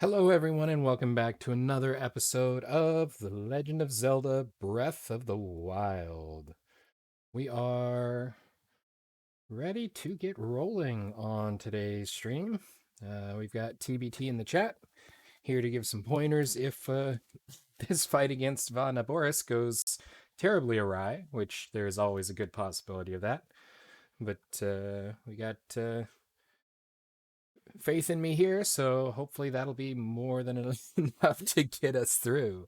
Hello, everyone, and welcome back to another episode of The Legend of Zelda Breath of the Wild. We are ready to get rolling on today's stream. We've got TBT in the chat here to give some pointers if this fight against Va Naboris goes terribly awry, which there is always a good possibility of that. But we got faith in me here, so hopefully that'll be more than enough to get us through.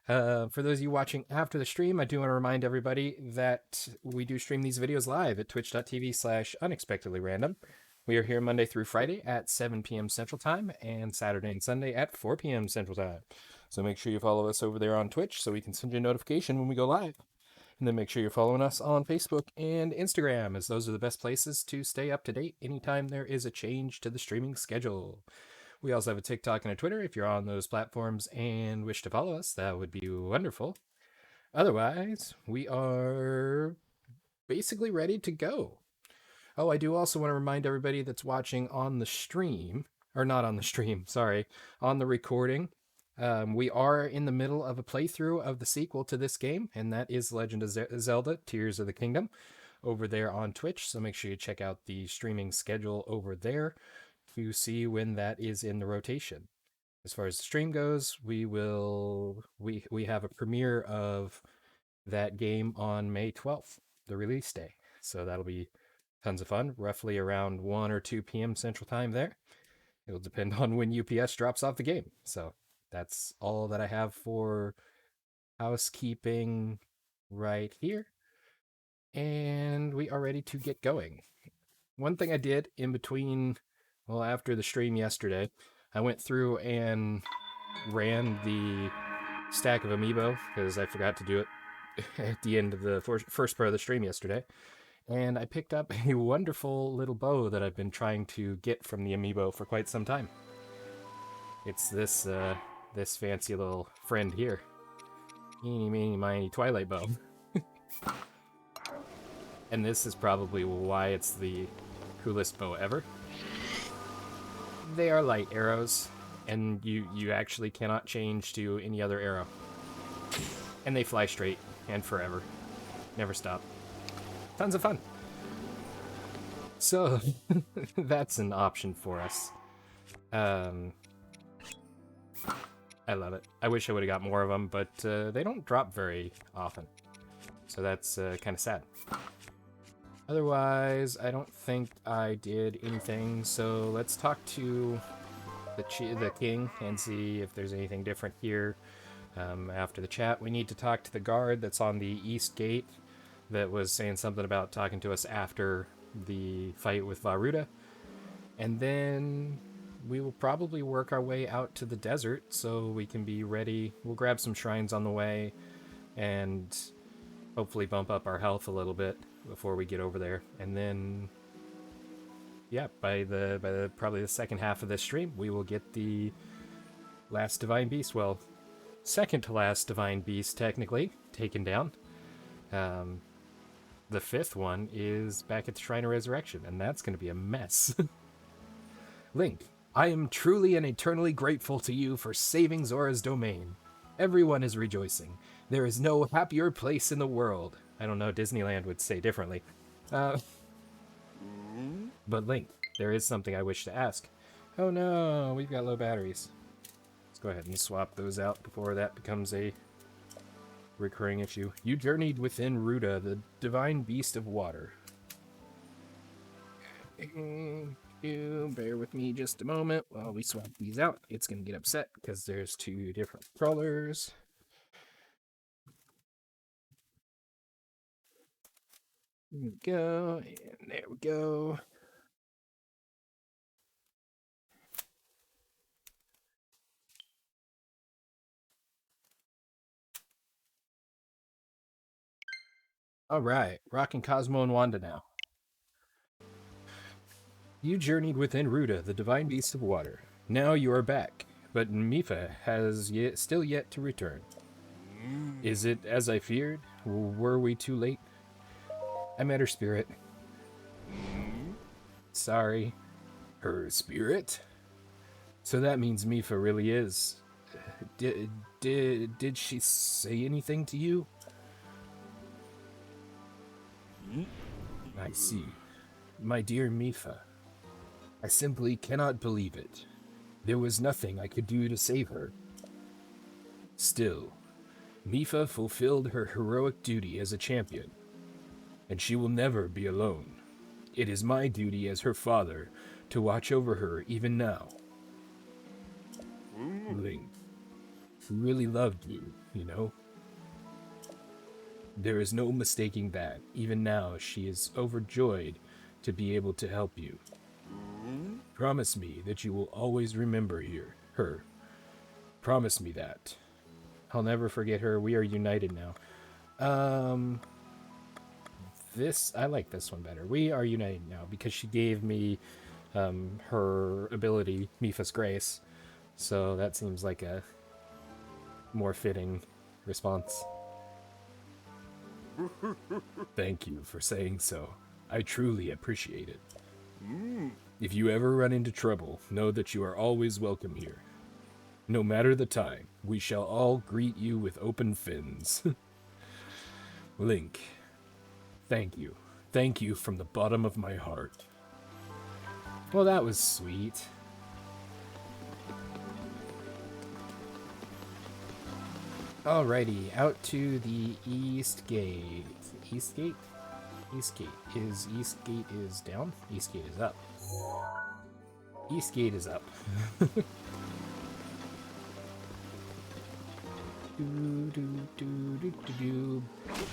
For those of you watching after the stream, I do want to remind everybody that we do stream these videos live at twitch.tv/unexpectedlyrandom. We are here Monday through Friday at 7 p.m. Central Time and Saturday and Sunday at 4 p.m. Central Time. So make sure you follow us over there on Twitch so we can send you a notification when we go live. And then make sure you're following us on Facebook and Instagram, as those are the best places to stay up to date anytime there is a change to the streaming schedule. We also have a TikTok and a Twitter. If you're on those platforms and wish to follow us, that would be wonderful. Otherwise, we are basically ready to go. Oh, I do also want to remind everybody that's watching on the stream, or not on the stream, sorry, on the recording. We are in the middle of a playthrough of the sequel to this game, and that is Legend of Zelda Tears of the Kingdom over there on Twitch. So make sure you check out the streaming schedule over there to see when that is in the rotation. As far as the stream goes, we have a premiere of that game on May 12th, the release day. So that'll be tons of fun, roughly around 1 or 2 p.m. Central Time there. It'll depend on when UPS drops off the game. So that's all that I have for housekeeping right here. And we are ready to get going. One thing I did in between, well, after the stream yesterday, I went through and ran the stack of amiibo because I forgot to do it at the end of the first part of the stream yesterday. And I picked up a wonderful little bow that I've been trying to get from the amiibo for quite some time. It's this fancy little friend here. Eeny, meeny, miny, Twilight bow. And this is probably why it's the coolest bow ever. They are light arrows, and you actually cannot change to any other arrow. And they fly straight and forever. Never stop. Tons of fun. So, that's an option for us. I love it. I wish I would have got more of them, but they don't drop very often. So that's kind of sad. Otherwise, I don't think I did anything, so let's talk to the king and see if there's anything different here. After the chat, we need to talk to the guard that's on the east gate that was saying something about talking to us after the fight with Varuda. And then we will probably work our way out to the desert so we can be ready. We'll grab some shrines on the way and hopefully bump up our health a little bit before we get over there. And then, yeah, by the probably the second half of this stream, we will get the last divine beast. Well, second to last divine beast technically taken down. The fifth one is back at the Shrine of Resurrection, and that's going to be a mess. Link, I am truly and eternally grateful to you for saving Zora's domain. Everyone is rejoicing. There is no happier place in the world. I don't know, Disneyland would say differently. But Link, there is something I wish to ask. Oh no, we've got low batteries. Let's go ahead and swap those out before that becomes a recurring issue. You journeyed within Ruda, the divine beast of water. You bear with me just a moment while we swap these out. It's going to get upset because there's two different colors. There we go, and there we go. All right, rocking Cosmo and Wanda now. You journeyed within Ruda, the divine beast of water. Now you are back, but Mifa has still yet to return. Is it as I feared? Were we too late? I met her spirit. Sorry. Her spirit? So that means Mifa really is. Did she say anything to you? I see. My dear Mifa, I simply cannot believe it. There was nothing I could do to save her. Still, Mifa fulfilled her heroic duty as a champion, and she will never be alone. It is my duty as her father to watch over her even now. Link, she really loved you, you know? There is no mistaking that. Even now, she is overjoyed to be able to help you. Promise me that you will always remember her. Promise me that. I'll never forget her. We are united now. I like this one better. We are united now because she gave me her ability, Mifa's Grace. So that seems like a more fitting response. Thank you for saying so. I truly appreciate it. If you ever run into trouble, know that you are always welcome here. No matter the time, we shall all greet you with open fins. Link, thank you. Thank you from the bottom of my heart. Well, that was sweet. Alrighty, out to the East Gate. East Gate? East Gate. East Gate is down? East Gate is up. East Gate is up.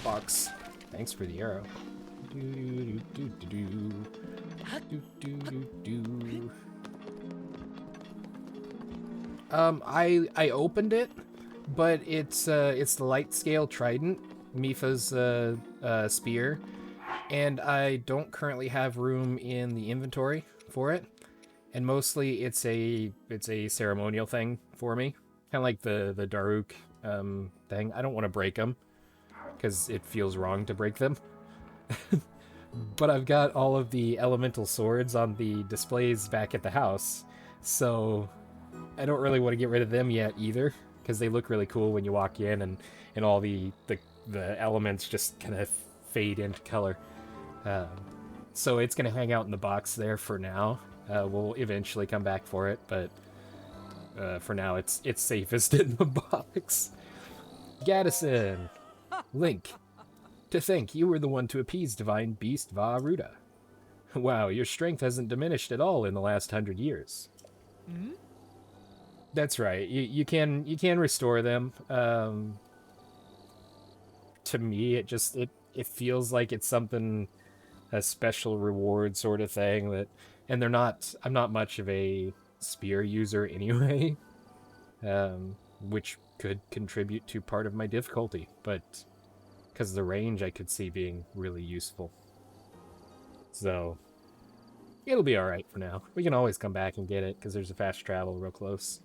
Box. Thanks for the arrow. I opened it, but it's the light scale trident, Mifa's spear, and I don't currently have room in the inventory for it. And mostly it's a ceremonial thing for me, kind of like the Daruk thing. I don't want to break them because it feels wrong to break them. But I've got all of the elemental swords on the displays back at the house, so I don't really want to get rid of them yet either, because they look really cool when you walk in, and all the elements just kind of fade into color. So it's going to hang out in the box there for now. We'll eventually come back for it, but for now it's safest in the box. Gaddison! Link, to think you were the one to appease divine beast Vah-Ruta. Wow, your strength hasn't diminished at all in the last 100 years. Mm-hmm. That's right. You can restore them. To me, it feels like it's something, a special reward sort of thing that, and I'm not much of a spear user anyway, which could contribute to part of my difficulty, but because of the range, I could see being really useful. So it'll be all right for now. We can always come back and get it because there's a fast travel real close.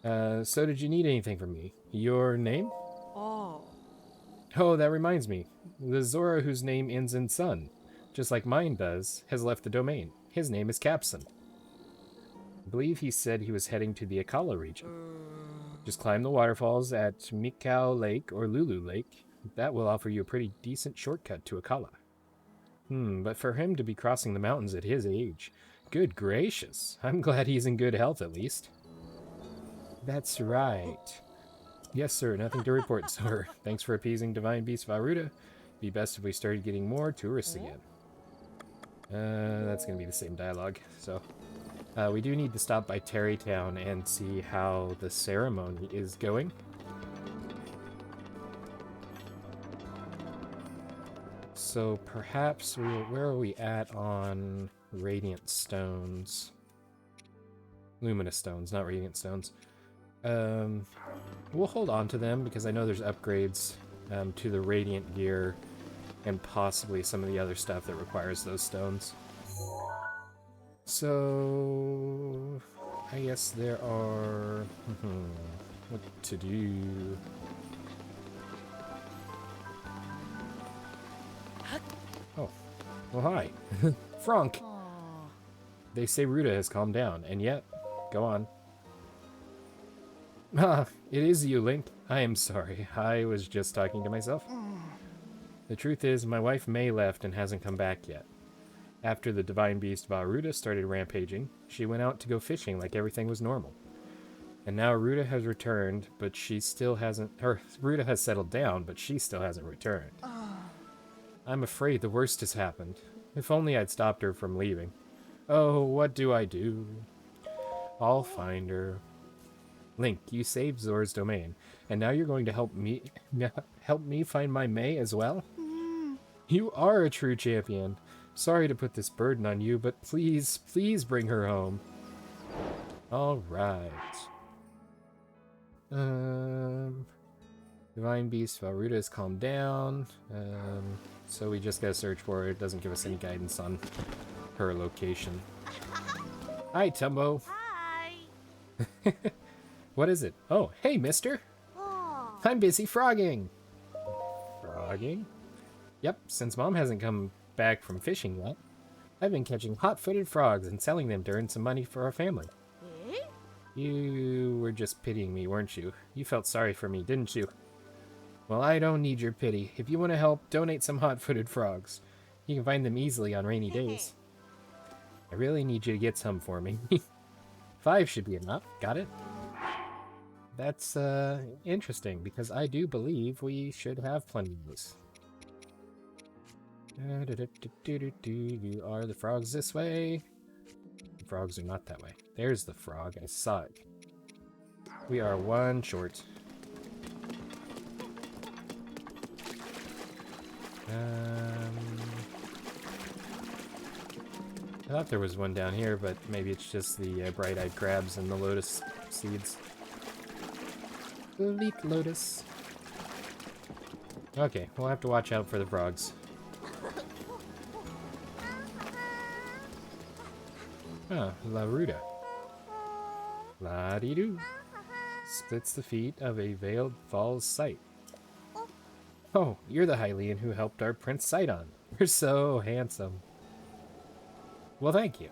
So did you need anything from me? Your name? Oh, that reminds me. The Zora whose name ends in Sun, just like mine does, has left the domain. His name is Capson. I believe he said he was heading to the Akala region. Just climb the waterfalls at Mikau Lake or Lulu Lake. That will offer you a pretty decent shortcut to Akala. But for him to be crossing the mountains at his age, good gracious. I'm glad he's in good health at least. That's right. Yes, sir. Nothing to report, sir. Thanks for appeasing Divine Beast Vah-Ruta. Be best if we started getting more tourists again. That's going to be the same dialogue. So, we do need to stop by Terrytown and see how the ceremony is going. So perhaps where are we at on Radiant Stones? Luminous Stones, not Radiant Stones. We'll hold on to them because I know there's upgrades to the Radiant gear and possibly some of the other stuff that requires those stones. So I guess there are... what to do? Oh, well hi. Franck! They say Ruta has calmed down, and yet Go on. Ah, it is you, Link. I am sorry. I was just talking to myself. The truth is, my wife May left and hasn't come back yet. After the divine beast Varuda started rampaging, she went out to go fishing like everything was normal. And now Ruda has returned, but she still hasn't... Or, Ruda has settled down, but she still hasn't returned. I'm afraid the worst has happened. If only I'd stopped her from leaving. Oh, what do I do? I'll find her. Link, you saved Zora's domain, and now you're going to help me find my May as well? You are a true champion. Sorry to put this burden on you, but please, please bring her home. All right. Divine Beast Varuda has calmed down. So we just gotta search for her. It doesn't give us any guidance on her location. Hi, Tumbo. Hi. What is it? Oh, hey, mister. Oh. I'm busy frogging. Frogging? Yep, since Mom hasn't come back from fishing yet, I've been catching hot-footed frogs and selling them to earn some money for our family. Eh? You were just pitying me, weren't you? You felt sorry for me, didn't you? Well, I don't need your pity. If you want to help, donate some hot-footed frogs. You can find them easily on rainy days. I really need you to get some for me. 5 should be enough. Got it? That's interesting, because I do believe we should have plenty of those. Are the frogs this way? The frogs are not that way. There's the frog. I saw it. We are 1 short. I thought there was one down here, but maybe it's just the bright-eyed crabs and the lotus seeds. Elite lotus. Okay, we'll have to watch out for the frogs. Ah, Laruda. La-dee-doo. Splits the feet of a veiled falls sight. Oh, you're the Hylian who helped our Prince Sidon. You're so handsome. Well, thank you.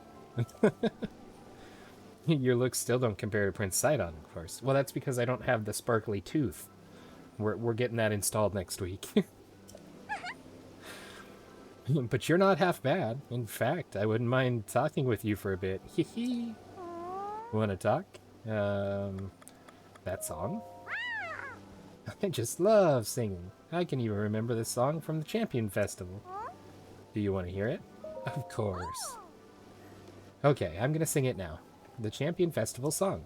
Your looks still don't compare to Prince Sidon, of course. Well, that's because I don't have the sparkly tooth. We're getting that installed next week. But you're not half bad. In fact, I wouldn't mind talking with you for a bit. Hee. Wanna talk? That song? I just love singing. I can even remember this song from the Champion Festival. Do you want to hear it? Of course. Okay, I'm gonna sing it now. The Champion Festival song.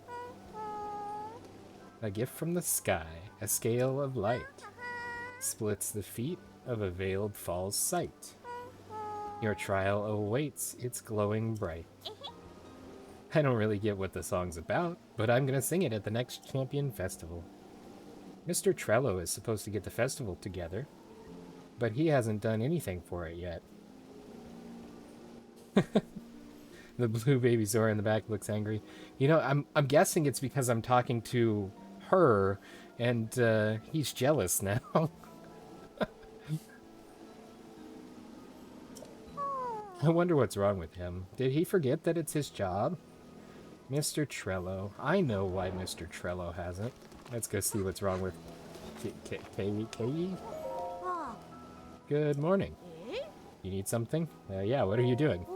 A gift from the sky, a scale of light, splits the feet of a veiled falls sight. Your trial awaits, it's glowing bright. I don't really get what the song's about, but I'm gonna sing it at the next Champion Festival. Mr. Trello is supposed to get the festival together, but he hasn't done anything for it yet. The blue baby Zora in the back looks angry. You know, I'm guessing it's because I'm talking to her, and he's jealous now. I wonder what's wrong with him. Did he forget that it's his job? Mr. Trello. I know why Mr. Trello hasn't. Let's go see what's wrong with Katie. Good morning. You need something? Yeah, what are you doing?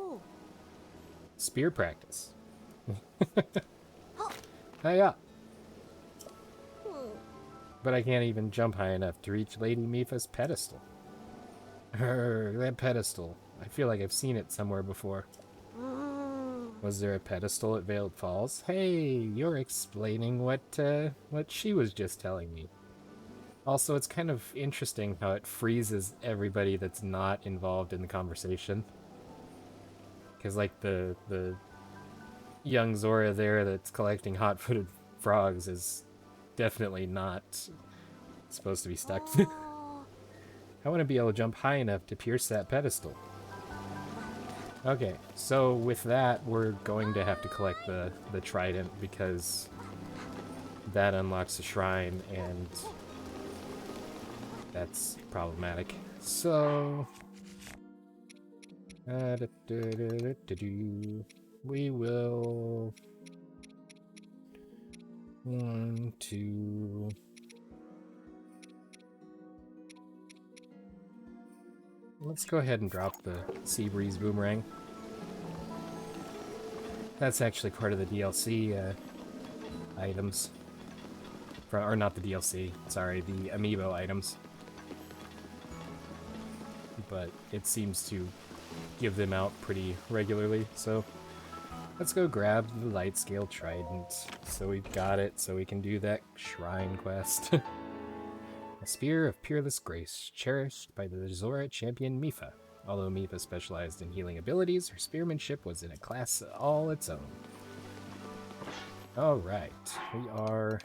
Spear practice. Hiya! But I can't even jump high enough to reach Lady Mifa's pedestal. That pedestal. I feel like I've seen it somewhere before. Was there a pedestal at Veiled Falls? Hey, you're explaining what she was just telling me. Also, it's kind of interesting how it freezes everybody that's not involved in the conversation. Because, like, the young Zora there that's collecting hot-footed frogs is definitely not supposed to be stuck. I want to be able to jump high enough to pierce that pedestal. Okay, so with that, we're going to have to collect the trident because that unlocks the shrine, and that's problematic. So we will 1, 2. Let's go ahead and drop the Sea Breeze Boomerang. That's actually part of the DLC items. Or not the DLC, sorry, the amiibo items. But it seems to give them out pretty regularly, so let's go grab the light scale trident. So we've got it, so we can do that shrine quest. A spear of peerless grace, cherished by the Zora champion Mifa. Although Mifa specialized in healing abilities, her spearmanship was in a class all its own. Alright, we are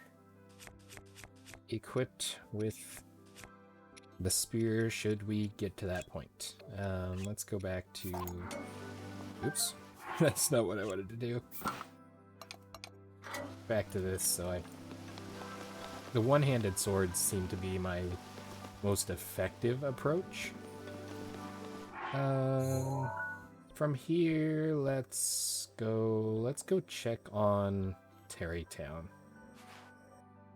equipped with the spear should we get to that point. Let's go back to... Oops, that's not what I wanted to do. Back to this, so the one-handed swords seem to be my most effective approach. From here, let's go check on Terrytown,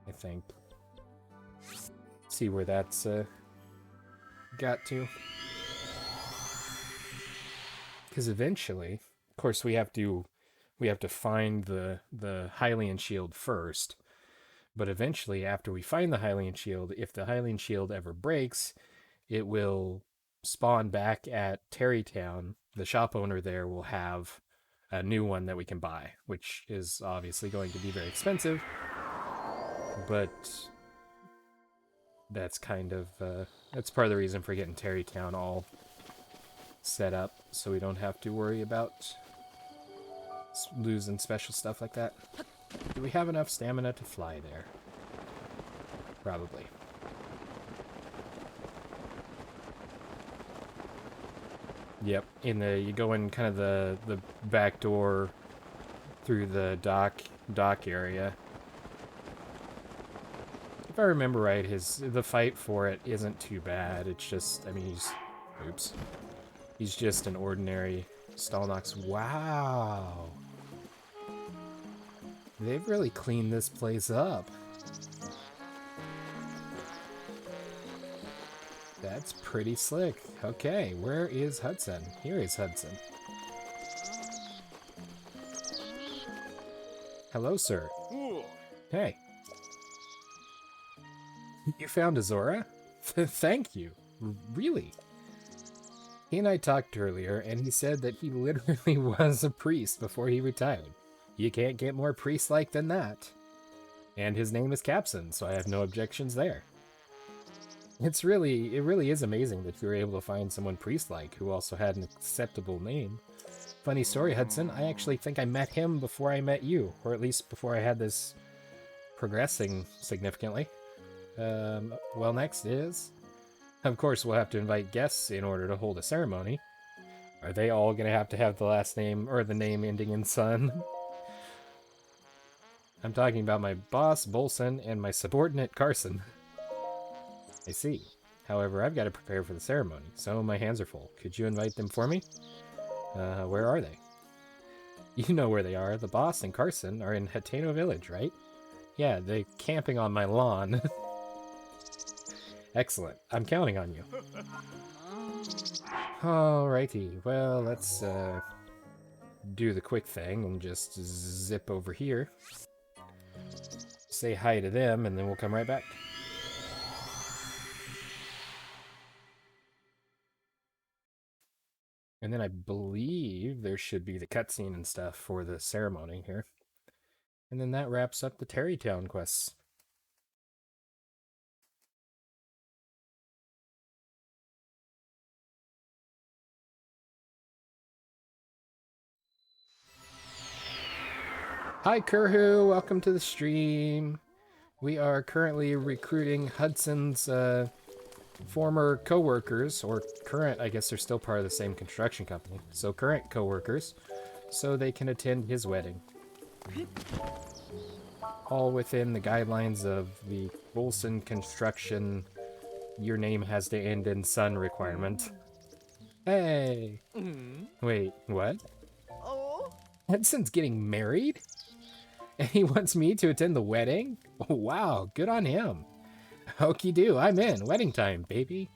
I think. See where that's got to. Because eventually, of course, we have to find the Hylian shield first. But eventually, after we find the Hylian shield, if the Hylian shield ever breaks, it will spawn back at Terrytown. The shop owner there will have a new one that we can buy, which is obviously going to be very expensive. But that's kind of that's part of the reason for getting Terrytown all set up, so we don't have to worry about losing special stuff like that. Do we have enough stamina to fly there? Probably. Yep, you go in kind of the back door through the dock area. If I remember right, the fight for it isn't too bad. It's just, I mean, he's just an ordinary Stalnox. Wow. They've really cleaned this place up. That's pretty slick. Okay, where is Hudson? Here is Hudson. Hello, sir. Ooh. Hey. You found a Zora? Thank you. Really? He and I talked earlier, and he said that he literally was a priest before he retired. You can't get more priest-like than that. And his name is Capson, so I have no objections there. It really is amazing that you were able to find someone priest-like who also had an acceptable name. Funny story, Hudson, I actually think I met him before I met you, or at least before I had this progressing significantly. Well, next is... Of course, we'll have to invite guests in order to hold a ceremony. Are they all gonna have to have the last name, or the name ending in son? I'm talking about my boss, Bolson, and my subordinate, Carson. I see. However, I've got to prepare for the ceremony, so my hands are full. Could you invite them for me? Where are they? You know where they are. The boss and Carson are in Hateno Village, right? Yeah, they're camping on my lawn. Excellent. I'm counting on you. Alrighty. Well, let's do the quick thing and just zip over here. Say hi to them, and then we'll come right back. And then I believe there should be the cutscene and stuff for the ceremony here. And then that wraps up the Terrytown quests. Hi Kurhu, welcome to the stream. We are currently recruiting Hudson's former co-workers, or current, I guess they're still part of the same construction company, so current co-workers, so they can attend his wedding. All within the guidelines of the Bolson construction your name has to end in son requirement. Hey! Wait, what? Oh? Hudson's getting married? And he wants me to attend the wedding? Oh, wow, good on him. Okie do, I'm in. Wedding time, baby.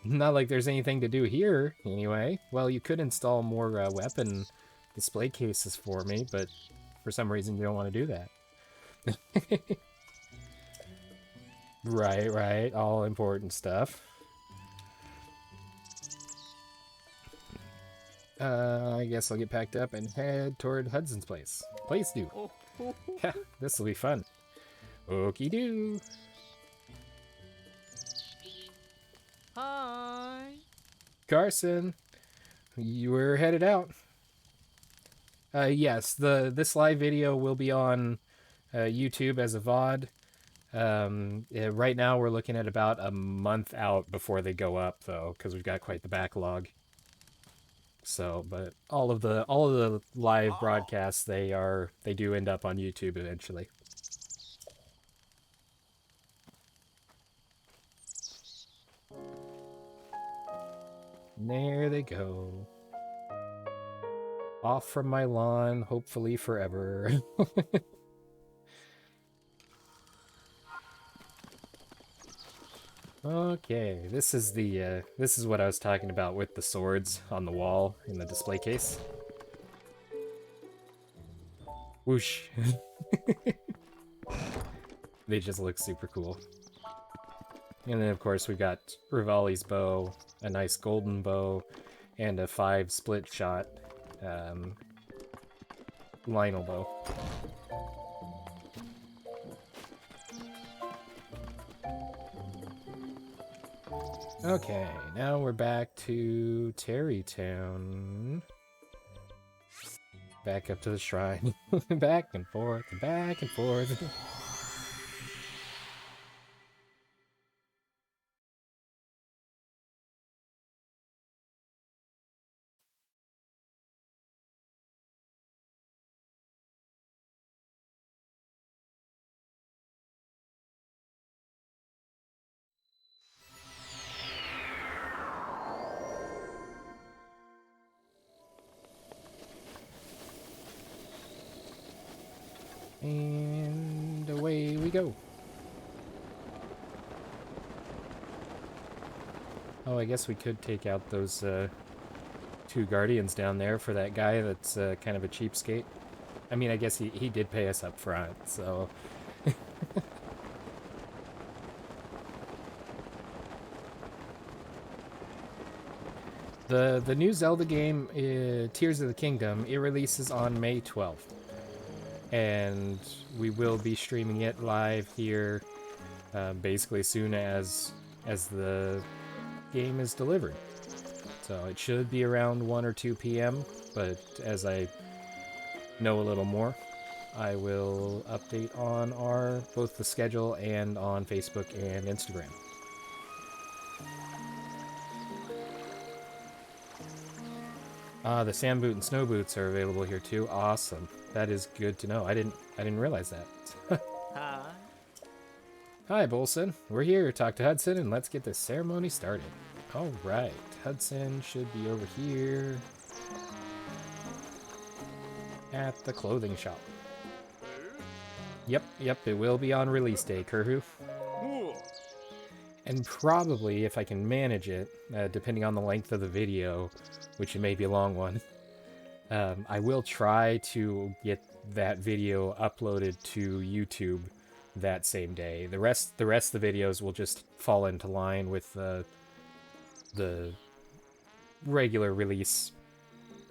Not like there's anything to do here, anyway. Well, you could install more weapon display cases for me, but for some reason you don't want to do that. Right, all important stuff. I guess I'll get packed up and head toward Hudson's place. Please do. Yeah, this will be fun. Okie doo. Hi. Carson, you were headed out. Yes, this live video will be on YouTube as a VOD. Right now we're looking at about a month out before they go up, though, because we've got quite the backlog. So, but all of the live broadcasts they do end up on YouTube eventually. And there they go. Off from my lawn, hopefully forever. Okay, this is what I was talking about with the swords on the wall in the display case. Whoosh. They just look super cool. And then of course we've got Rivali's bow, a nice golden bow, and a 5 split shot Lionel bow. Okay, now we're back to Terrytown. Back up to the shrine. Back and forth, back and forth. And away we go. Oh, I guess we could take out those 2 guardians down there for that guy that's kind of a cheapskate. I mean, I guess he did pay us up front, so... The new Zelda game, Tears of the Kingdom, it releases on May 12th. And we will be streaming it live here basically as soon as the game is delivered. So it should be around 1 or 2 p.m., but as I know a little more, I will update on both the schedule and on Facebook and Instagram. The sand boot and snow boots are available here too. Awesome. That is good to know. I didn't realize that. Hi. Hi, Bolson. We're here to talk to Hudson, and let's get this ceremony started. All right, Hudson should be over here at the clothing shop. Yep, it will be on release day, Kurhu. And probably, if I can manage it, depending on the length of the video, which it may be a long one, I will try to get that video uploaded to YouTube that same day. The rest of the videos will just fall into line with the regular release.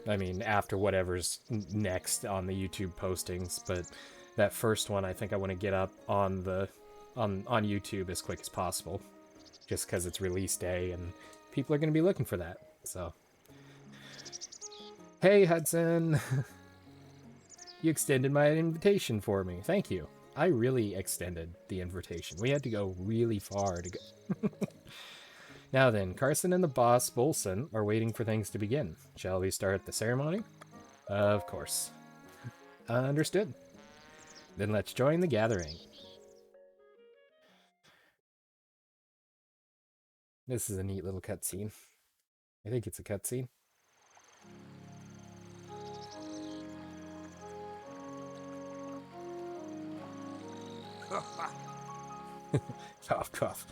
I mean, after whatever's next on the YouTube postings, but that first one I think I want to get up on YouTube as quick as possible, just because it's release day and people are going to be looking for that. So, hey Hudson, you extended my invitation for me. Thank you. I really extended the invitation. We had to go really far to go. Now then, Carson and the boss, Bolson, are waiting for things to begin. Shall we start the ceremony? Of course. Understood. Then let's join the gathering. This is a neat little cutscene. I think it's a cutscene. Cough, cough.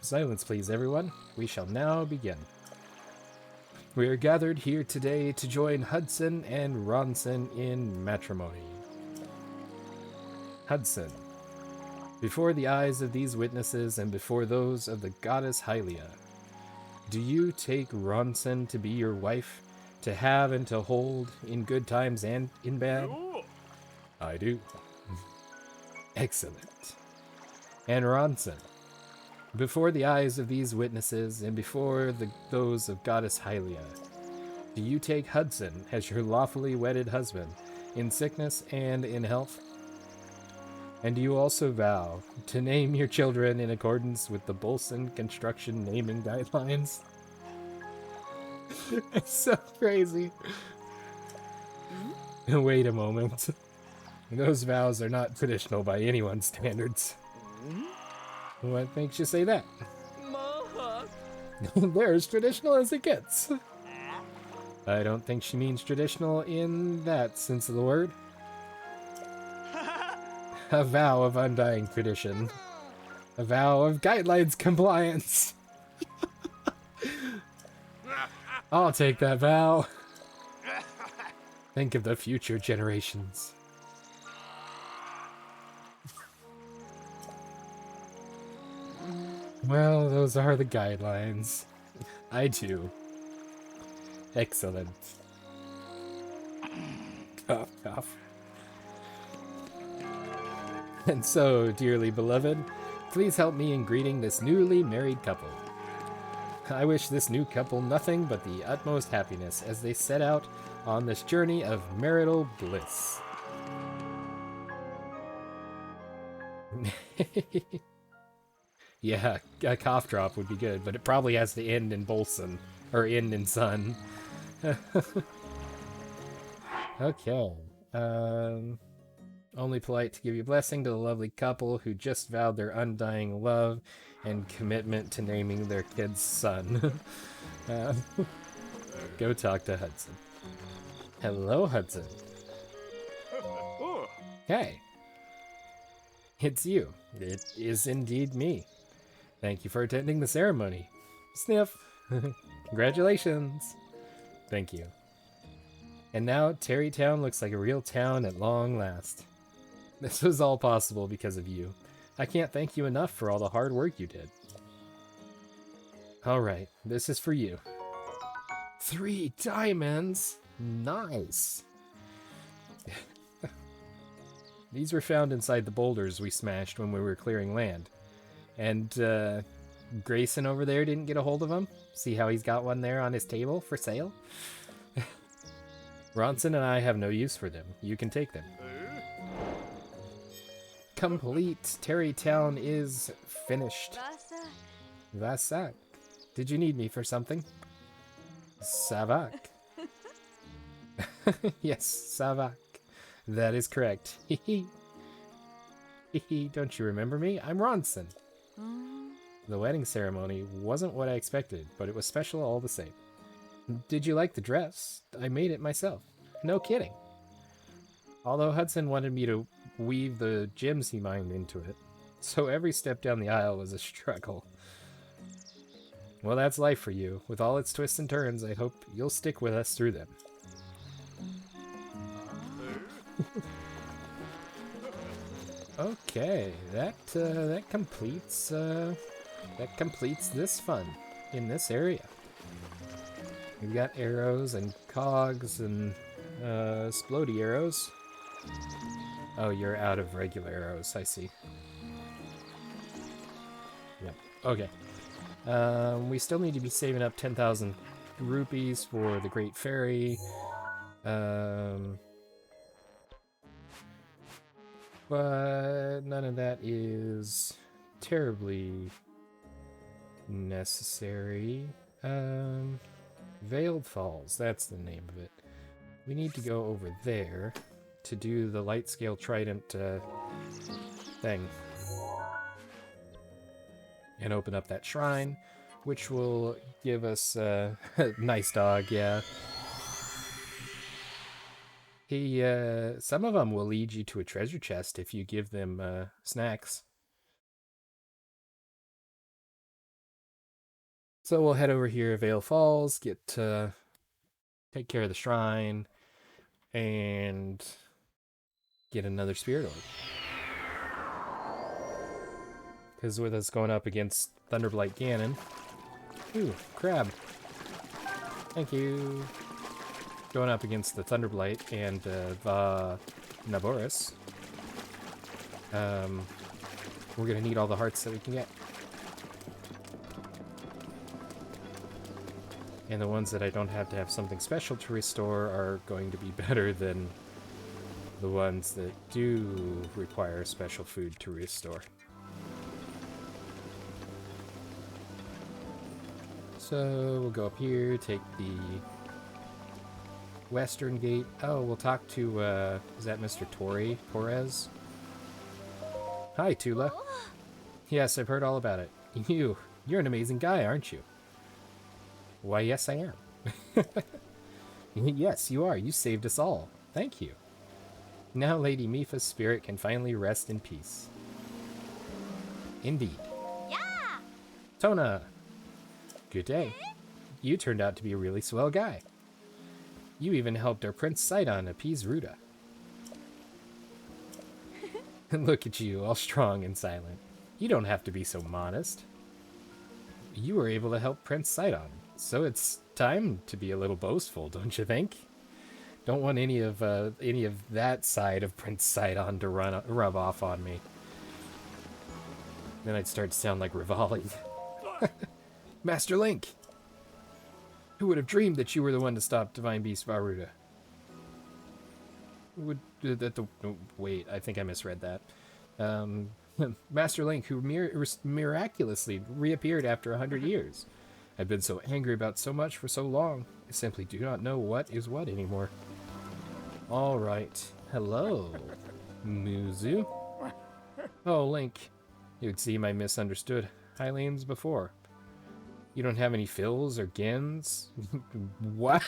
Silence, please, everyone. We shall now begin. We are gathered here today to join Hudson and Ronson in matrimony. Hudson, before the eyes of these witnesses and before those of the goddess Hylia, do you take Ronson to be your wife, to have and to hold in good times and in bad? I do. Excellent. And Ronson, before the eyes of these witnesses and before those of goddess Hylia, do you take Hudson as your lawfully wedded husband in sickness and in health? And do you also vow to name your children in accordance with the Bolson construction naming guidelines? It's so crazy. Wait a moment. Those vows are not traditional by anyone's standards. What makes you say that? They're as traditional as it gets. I don't think she means traditional in that sense of the word. A vow of undying tradition. A vow of guidelines compliance. I'll take that vow. Think of the future generations. Well, those are the guidelines. I do. Excellent. Cough, cough. And so, dearly beloved, please help me in greeting this newly married couple. I wish this new couple nothing but the utmost happiness as they set out on this journey of marital bliss. Yeah, a cough drop would be good, but it probably has to end in Bolson, or end in Sun. Okay. Only polite to give you a blessing to the lovely couple who just vowed their undying love and commitment to naming their kid's son. Go talk to Hudson. Hello, Hudson. Hey. It's you. It is indeed me. Thank you for attending the ceremony. Sniff. Congratulations. Thank you. And now Terrytown looks like a real town at long last. This was all possible because of you. I can't thank you enough for all the hard work you did. Alright, this is for you. 3 diamonds! Nice! These were found inside the boulders we smashed when we were clearing land. And, Grayson over there didn't get a hold of them? See how he's got one there on his table for sale? Ronson and I have no use for them. You can take them. Complete. Terrytown is finished. Vasak. Did you need me for something? Savak. Yes, Savak. That is correct. Hehe. Hehe, don't you remember me? I'm Ronson. The wedding ceremony wasn't what I expected, but it was special all the same. Did you like the dress? I made it myself. No kidding. Although Hudson wanted me to weave the gems he mined into it, so every step down the aisle was a struggle. Well, that's life for you. With all its twists and turns, I hope you'll stick with us through them. Okay, that completes this fun in this area. We've got arrows and cogs and splody arrows. Oh, you're out of regular arrows, I see. Yep, okay. We still need to be saving up 10,000 rupees for the Great Fairy. But none of that is terribly necessary. Veiled Falls, that's the name of it. We need to go over there to do the light scale trident thing. And open up that shrine, which will give us a nice dog, yeah. Some of them will lead you to a treasure chest if you give them snacks. So we'll head over here, Vale Falls, take care of the shrine, and get another spirit orb. Because with us going up against Thunderblight Ganon... Ooh, crab. Thank you. Going up against the Thunderblight and Naboris. We're going to need all the hearts that we can get. And the ones that I don't have to have something special to restore are going to be better than the ones that do require special food to restore. So we'll go up here, take the western gate. Oh, we'll talk to, is that Mr. Torres? Hi, Tula. Yes, I've heard all about it. You're an amazing guy, aren't you? Why, yes, I am. Yes, you are. You saved us all. Thank you. Now Lady Mipha's spirit can finally rest in peace. Indeed. Yeah! Tona! Good day. You turned out to be a really swell guy. You even helped our Prince Sidon appease Ruda. Look at you, all strong and silent. You don't have to be so modest. You were able to help Prince Sidon, so it's time to be a little boastful, don't you think? Don't want any of that side of Prince Sidon to rub off on me. Then I'd start to sound like Rivali. Master Link! Who would have dreamed that you were the one to stop Divine Beast Varuda? Wait, I think I misread that. Master Link, who miraculously reappeared after 100 years. I've been so angry about so much for so long, I simply do not know what is what anymore. Alright. Hello, Muzu. Oh, Link. It would seem I misunderstood Hylians before. You don't have any fills or gins? What?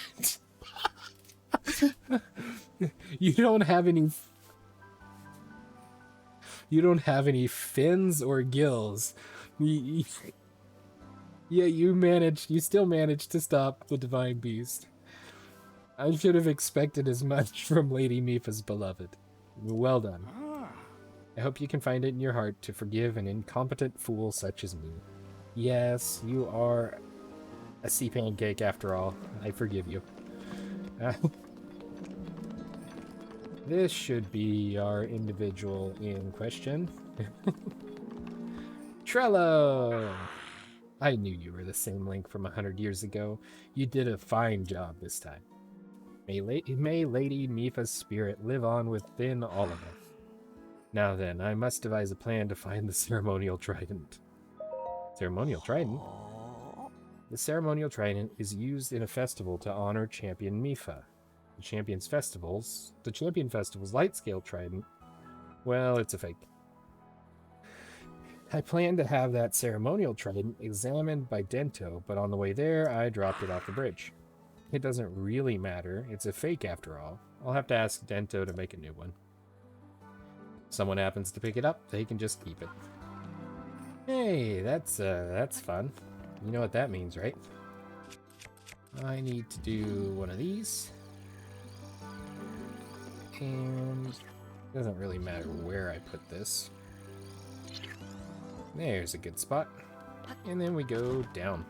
You don't have any... You don't have any fins or gills. Yeah, you still managed to stop the Divine Beast. I should have expected as much from Lady Mipha's beloved. Well done. I hope you can find it in your heart to forgive an incompetent fool such as me. Yes, you are a sea pancake after all. I forgive you. This should be our individual in question. Trello! I knew you were the same Link from 100 years ago. You did a fine job this time. May Lady Mipha's spirit live on within all of us. Now then, I must devise a plan to find the ceremonial trident. Ceremonial trident? The ceremonial trident is used in a festival to honor Champion Mipha. The Champion Festival's light scale trident, well, it's a fake. I planned to have that ceremonial trident examined by Dento, but on the way there, I dropped it off the bridge. It doesn't really matter. It's a fake after all. I'll have to ask Dento to make a new one. If someone happens to pick it up, they can just keep it. Hey, that's fun. You know what that means, right? I need to do one of these. And it doesn't really matter where I put this. There's a good spot. And then we go down.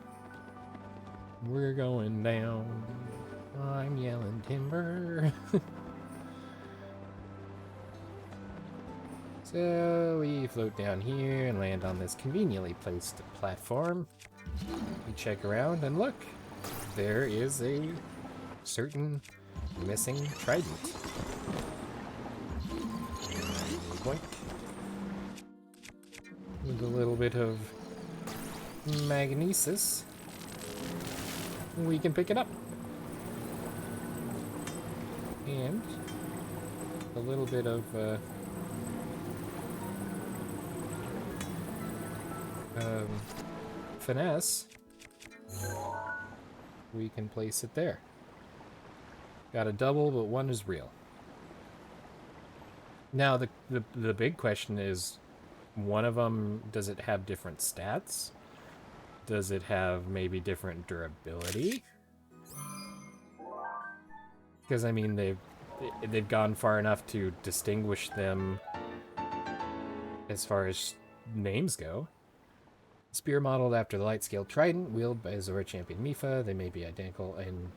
We're going down. I'm yelling timber. So we float down here and land on this conveniently placed platform. We check around and look, there is a certain missing trident. Boink. With a little bit of magnesis, we can pick it up. And a little bit of finesse, we can place it there. Got a double, but one is real. Now, the big question is, one of them, does it have different stats? Does it have maybe different durability? Because, I mean, they've gone far enough to distinguish them as far as names go. Spear modeled after the light-scale trident, wielded by Zora champion Mifa. They may be identical in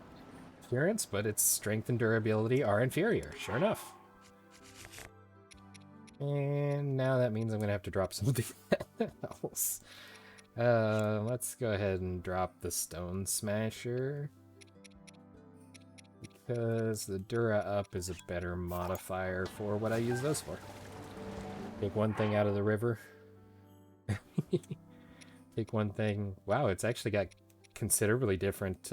appearance, but its strength and durability are inferior. Sure enough. And now that means I'm going to have to drop something else. Let's go ahead and drop the Stone Smasher. Because the Dura Up is a better modifier for what I use those for. Take one thing out of the river. Take one thing. Wow, it's actually got considerably different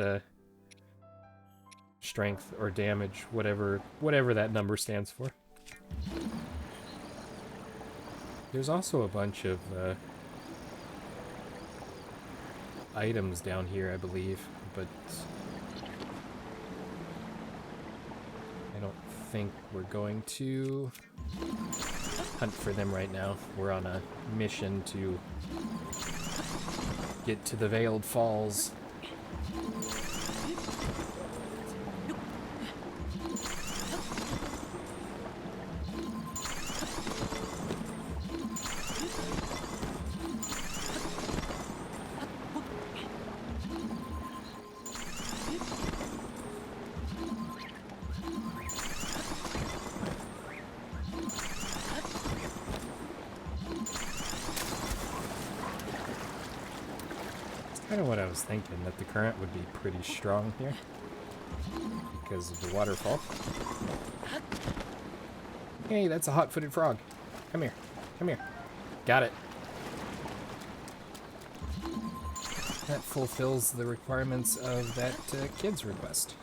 strength or damage, whatever that number stands for. There's also a bunch of items down here, I believe, but I don't think we're going to hunt for them right now. We're on a mission to get to the Veiled Falls. Kind of what I was thinking, that the current would be pretty strong here because of the waterfall. Hey, that's a hot-footed frog. Come here. Come here. Got it. That fulfills the requirements of that kid's request.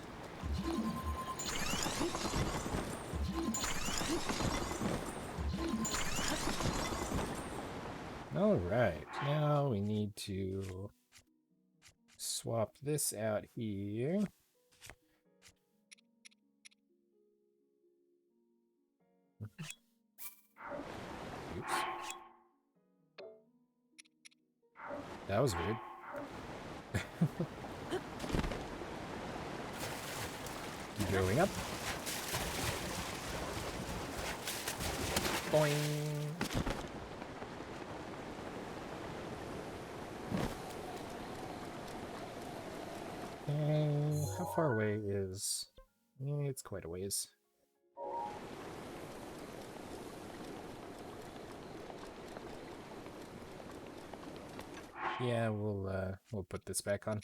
Alright, now we need to swap this out here. Oops. That was weird. Keep going up. Boing. How far away is... it's quite a ways. Yeah, we'll put this back on.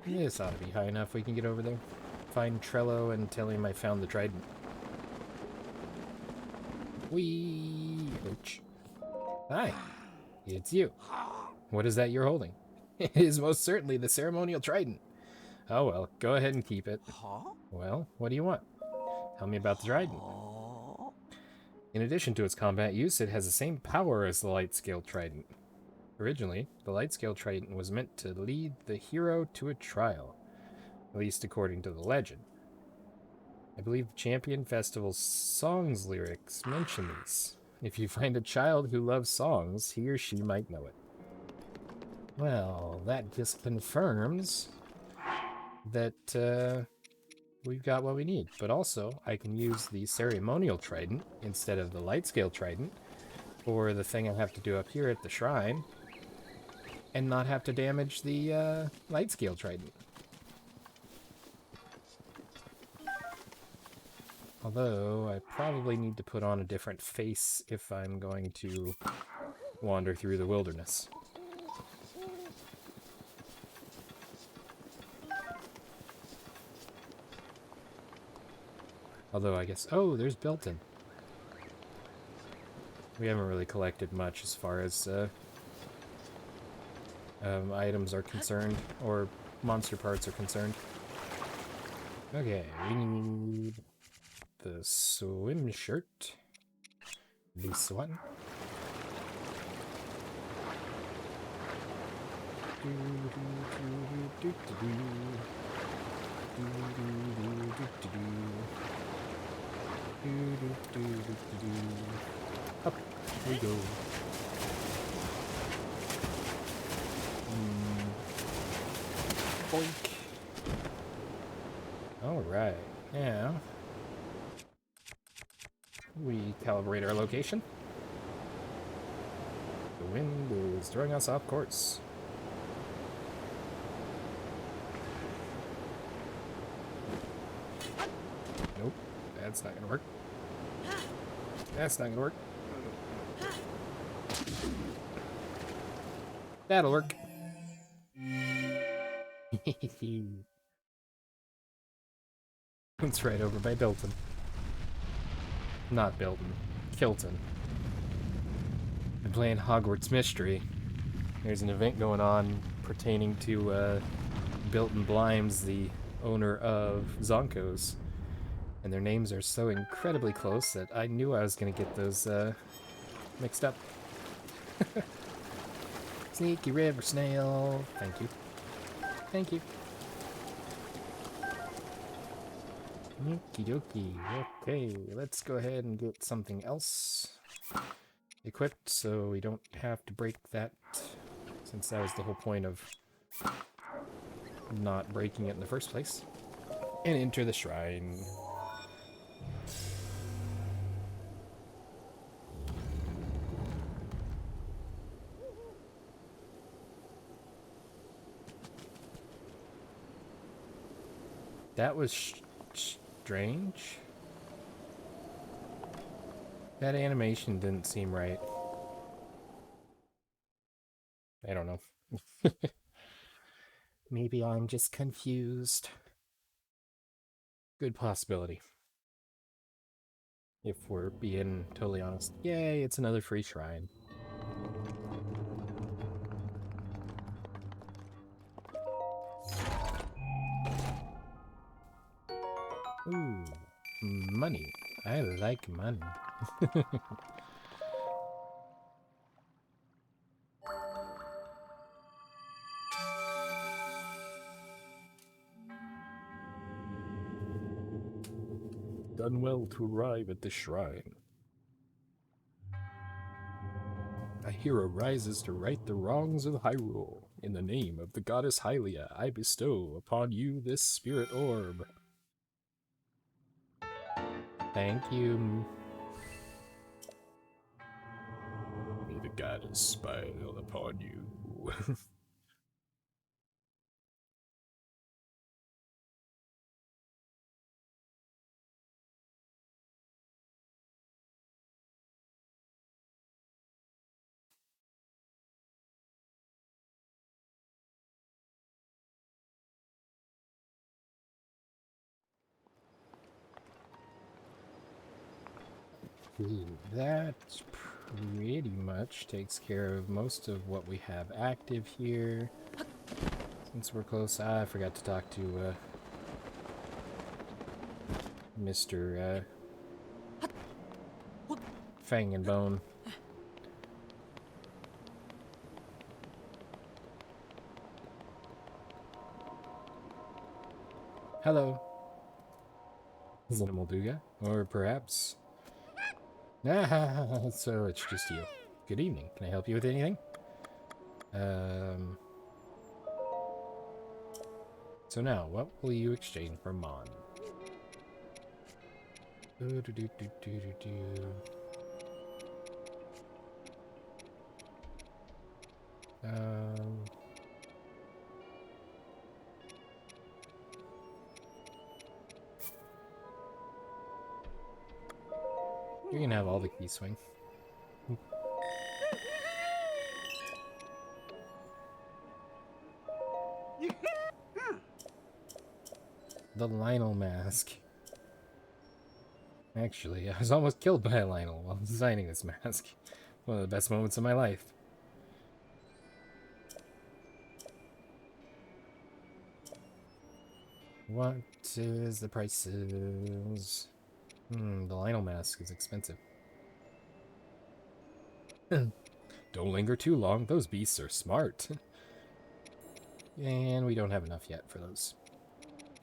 This ought to be high enough. We can get over there. Find Trello and tell him I found the trident. Whee! Ouch. Hi, it's you. What is that you're holding? It is most certainly the ceremonial trident. Oh well, go ahead and keep it. Well, what do you want? Tell me about the trident. In addition to its combat use, it has the same power as the light scale trident. Originally, the light scale trident was meant to lead the hero to a trial, at least according to the legend. I believe the Champion Festival's songs lyrics mention these. If you find a child who loves songs, he or she might know it. Well, that just confirms that we've got what we need. But also, I can use the ceremonial trident instead of the light scale trident for the thing I have to do up here at the shrine, and not have to damage the light scale trident. Although, I probably need to put on a different face if I'm going to wander through the wilderness. Although, I guess... oh, there's Belton. We haven't really collected much as far as items are concerned, or monster parts are concerned. Okay, we need the swim shirt. This one. Up we go. Boink. Alright, now we calibrate our location. The wind is throwing us off course. Nope, that's not gonna work. That's not gonna work. That'll work. It's right over by Bilton. Not Bilton. Kilton. I'm playing Hogwarts Mystery. There's an event going on pertaining to Bilton Blimes, the owner of Zonko's. And their names are so incredibly close that I knew I was going to get those mixed up. Sneaky river snail. Thank you. Thank you. Okie dokie. Okay, let's go ahead and get something else equipped so we don't have to break that, since that was the whole point of not breaking it in the first place. And enter the shrine. That was strange. That animation didn't seem right. I don't know. Maybe I'm just confused. Good possibility. If we're being totally honest. Yay, it's another free shrine. Ooh, money. I like money. Done well to arrive at the shrine. A hero rises to right the wrongs of Hyrule. In the name of the goddess Hylia, I bestow upon you this spirit orb. Thank you. May the goddess smile upon you. Ooh, that pretty much takes care of most of what we have active here. Since we're close, I forgot to talk to Mr. Fang and Bone. Hello. Is it a Molduga? Or perhaps... Ah, so it's just you. Good evening. Can I help you with anything? So now, what will you exchange for Mon? You can have all the key swing. The Lionel mask. Actually, I was almost killed by a Lionel while designing this mask. One of the best moments of my life. What is the prices? The Lionel mask is expensive. Don't linger too long. Those beasts are smart. And we don't have enough yet for those.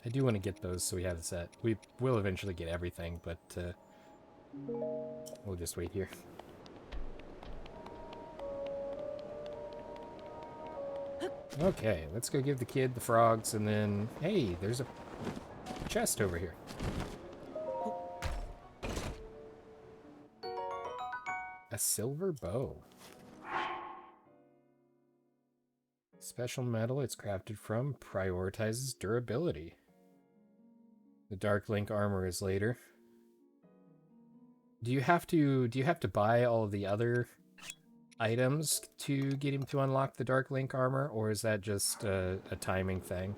I do want to get those so we have a set. We will eventually get everything, but we'll just wait here. Okay, let's go give the kid the frogs, and then... Hey, there's a chest over here. A silver bow. Special metal it's crafted from prioritizes durability. The Dark Link armor is later. Do you have to buy all of the other items to get him to unlock the Dark Link armor, or is that just a timing thing?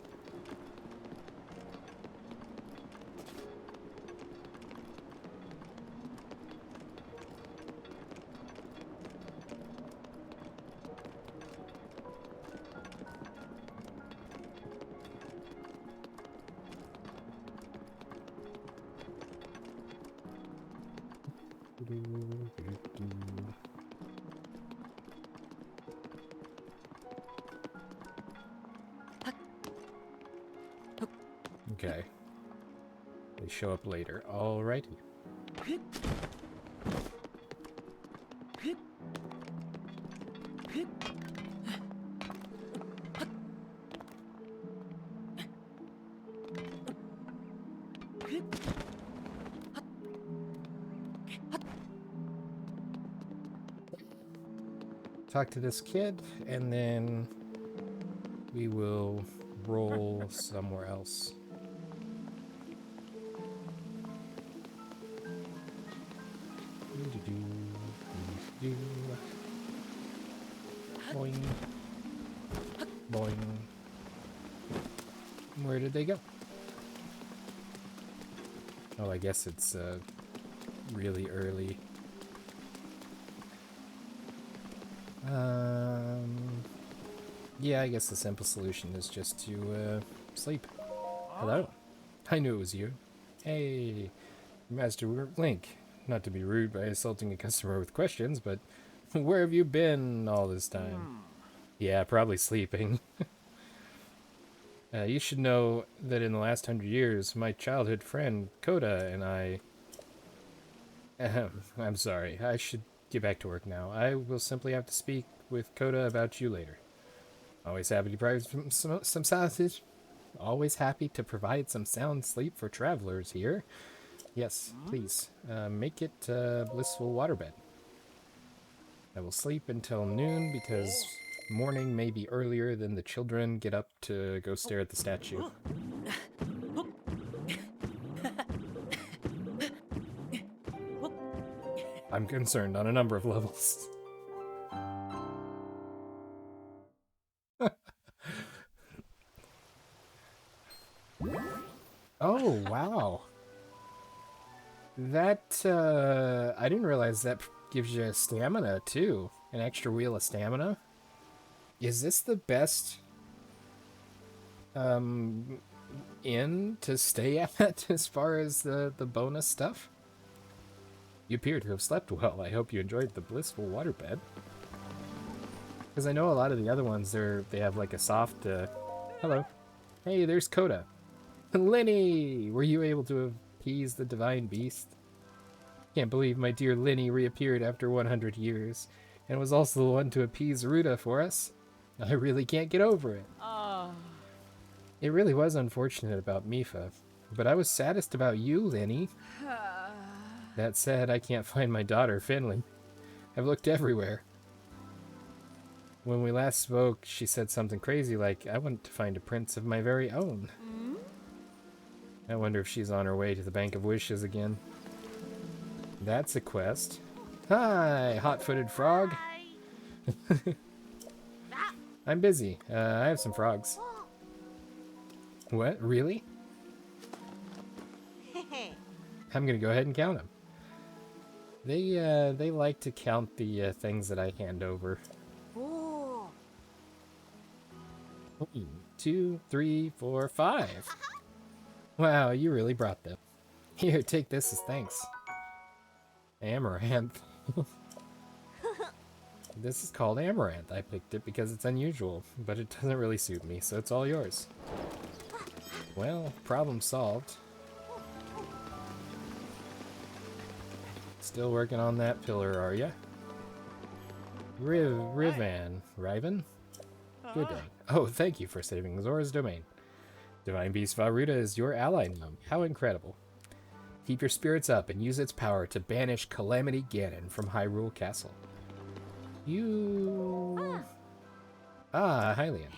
Okay. They show up later. Alrighty. Talk to this kid, and then we will roll somewhere else. Boing. Boing. Where did they go? Oh, I guess it's really early. Yeah, I guess the simple solution is just to sleep. Hello. I knew it was you. Hey, Master Link. Not to be rude by assaulting a customer with questions, but where have you been all this time? Yeah, probably sleeping. You should know that in the last 100 years, my childhood friend, Coda, and I... I'm sorry, I should get back to work now. I will simply have to speak with Coda about you later. Always happy to provide some sausage. Always happy to provide some sound sleep for travelers here. Yes, please. Make it a blissful waterbed. I will sleep until noon because morning may be earlier than the children get up to go stare at the statue. I'm concerned on a number of levels. Oh, wow. That, I didn't realize that gives you stamina, too. An extra wheel of stamina. Is this the best, inn to stay at as far as the bonus stuff? You appear to have slept well. I hope you enjoyed the blissful waterbed. Because I know a lot of the other ones, they have like a soft, hello. Hey, there's Coda. Lenny! Were you able to appease the divine beast? Can't believe my dear Lenny reappeared after 100 years, and was also the one to appease Ruta for us. I really can't get over it. It really was unfortunate about Mifa, but I was saddest about you, Lenny. That said, I can't find my daughter, Finley. I've looked everywhere. When we last spoke, she said something crazy like, I want to find a prince of my very own. I wonder if she's on her way to the Bank of Wishes again. That's a quest. Hi, hot-footed frog. I'm busy. I have some frogs. What? Really? I'm gonna go ahead and count them. They like to count the things that I hand over. 1, 2, 3, 4, 5. Wow, you really brought them. Here, take this as thanks. Amaranth. This is called Amaranth. I picked it because it's unusual, but it doesn't really suit me, so it's all yours. Well, problem solved. Still working on that pillar, are ya? Rivan. Riven? Good day. Oh, thank you for saving Zora's domain. Divine Beast Varuta is your ally now. How incredible. Keep your spirits up and use its power to banish Calamity Ganon from Hyrule Castle. You... Ah, Hylian.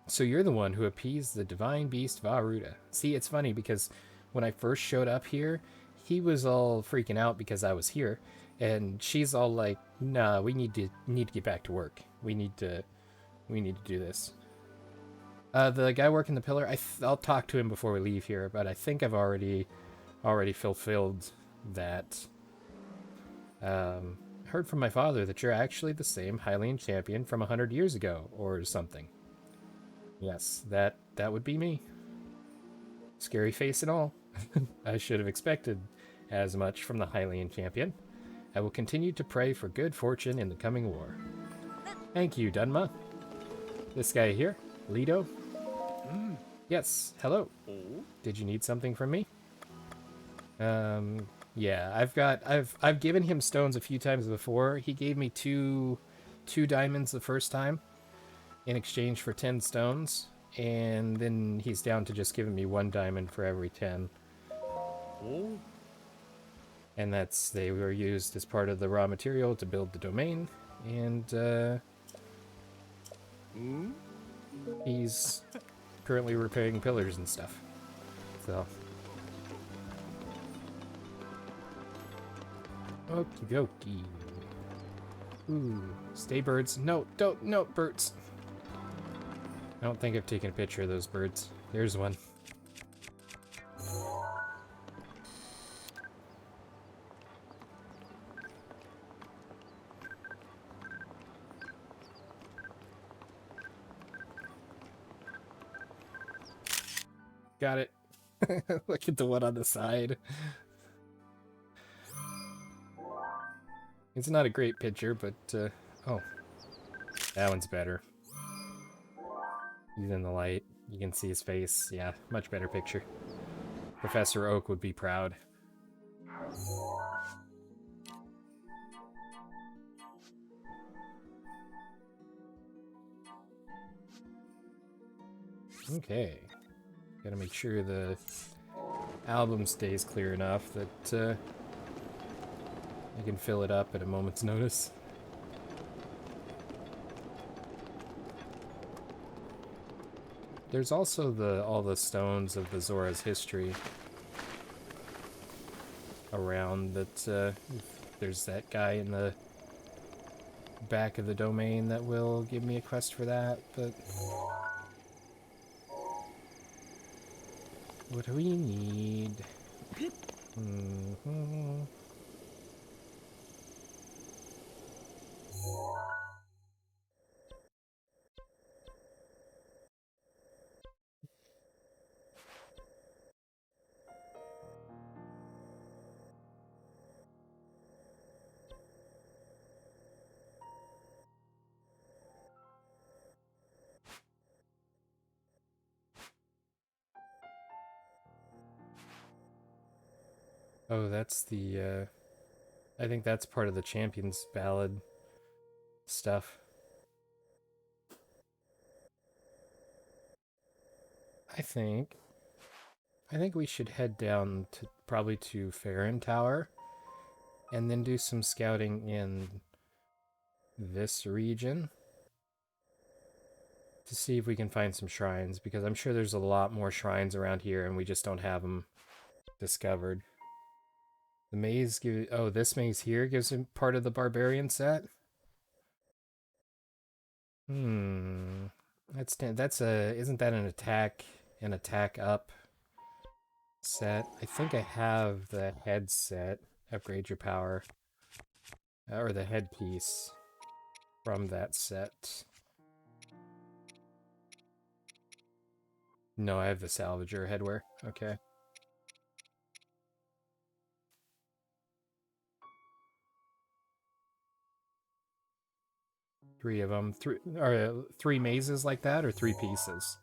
So you're the one who appeased the Divine Beast Varuta. See, it's funny because when I first showed up here, he was all freaking out because I was here, and she's all like, "Nah, we need to get back to work. We need to do this." The guy working the pillar, I'll talk to him before we leave here, but I think I've already fulfilled that. Heard from my father that you're actually the same Hylian champion from 100 years ago, or something. Yes, that would be me. Scary face and all. I should have expected as much from the Hylian champion. I will continue to pray for good fortune in the coming war. Thank you, Dunma. This guy here, Lido. Yes, hello. Did you need something from me? Yeah, I've given him stones a few times before. He gave me two diamonds the first time in exchange for 10 stones, and then he's down to just giving me 1 diamond for every 10. Oh. And they were used as part of the raw material to build the domain, and he's currently repairing pillars and stuff. So okie dokie. Ooh, stay birds. No, don't, no, birds. I don't think I've taken a picture of those birds. There's one. Got it. Look at the one on the side. It's not a great picture, but, oh. That one's better. He's in the light. You can see his face. Yeah, much better picture. Professor Oak would be proud. Okay. Gotta make sure the album stays clear enough that I can fill it up at a moment's notice. There's also all the stones of the Zora's history around that. There's that guy in the back of the domain that will give me a quest for that, but what do we need? Oh, that's the, I think that's part of the Champions Ballad stuff. I think we should head down to probably to Farron Tower and then do some scouting in this region to see if we can find some shrines, because I'm sure there's a lot more shrines around here and we just don't have them discovered. The maze oh, this maze here gives him part of the barbarian set. That's isn't that an attack up set? I think I have the head set, upgrade your power, or the headpiece from that set. No, I have the salvager headwear. Okay. Three of them. Three mazes like that, or three pieces?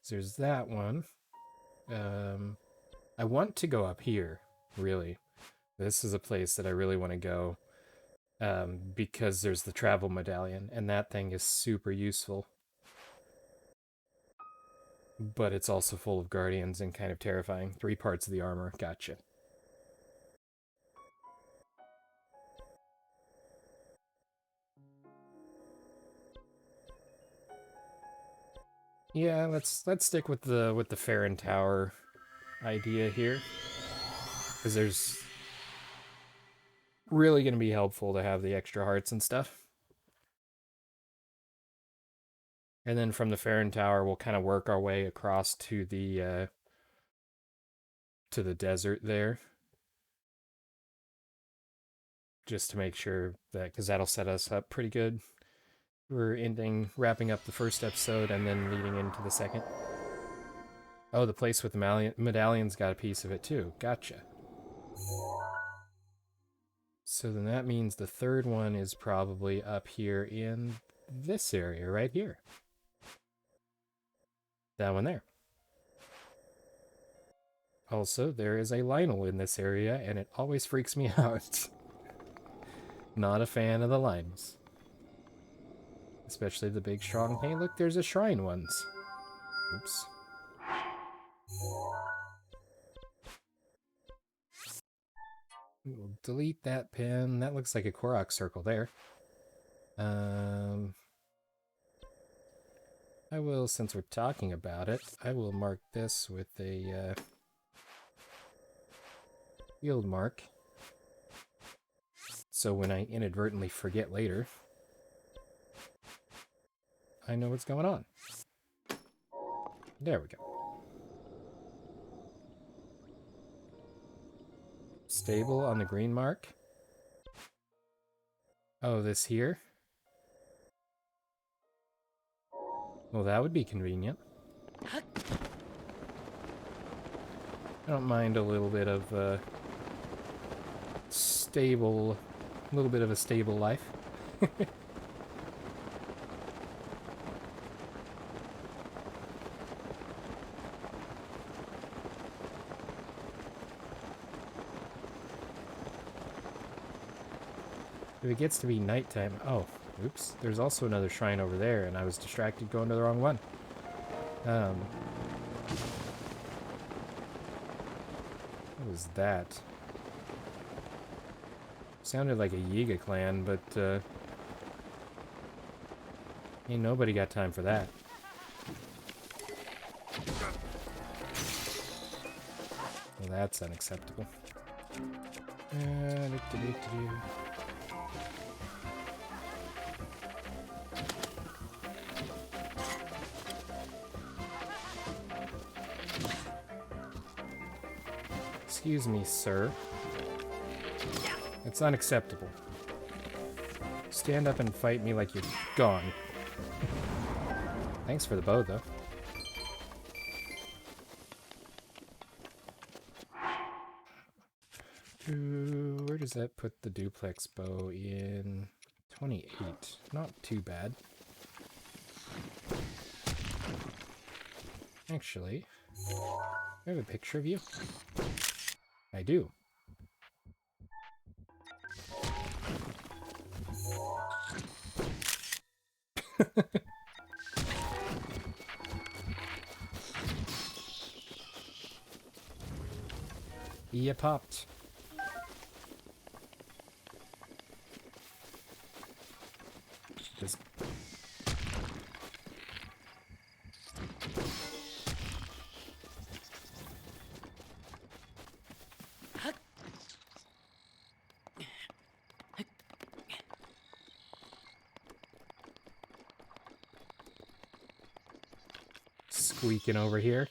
So there's that one. I want to go up here, really. This is a place that I really want to go, because there's the travel medallion, and that thing is super useful. But it's also full of guardians and kind of terrifying. 3 parts of the armor. Gotcha. Yeah, let's stick with the Farron Tower idea here, because there's really going to be helpful to have the extra hearts and stuff. And then from the Farron Tower, we'll kind of work our way across to the desert there, just to make sure that, because that'll set us up pretty good. We're wrapping up the first episode and then leading into the second. Oh, the place with the medallion's got a piece of it too. Gotcha. So then that means the third one is probably up here in this area right here. That one there. Also, there is a Lionel in this area, and it always freaks me out. Not a fan of the Lionels. Especially the big, strong... Hey, look, there's a shrine ones. Oops. We'll delete that pin. That looks like a Korok circle there. I will, since we're talking about it, I will mark this with a field mark. So when I inadvertently forget later, I know what's going on. There we go. Stable on the green mark. Oh, this here? Well, that would be convenient. I don't mind a little bit of a stable life. If it gets to be nighttime... Oh, oops. There's also another shrine over there, and I was distracted going to the wrong one. What was that? Sounded like a Yiga clan, but, ain't nobody got time for that. Well, that's unacceptable. Excuse me, sir. It's unacceptable. Stand up and fight me like you're gone. Thanks for the bow, though. Ooh, where does that put the duplex bow in? 28. Not too bad. Actually, I have a picture of you. I do. You popped. Just... squeaking over here.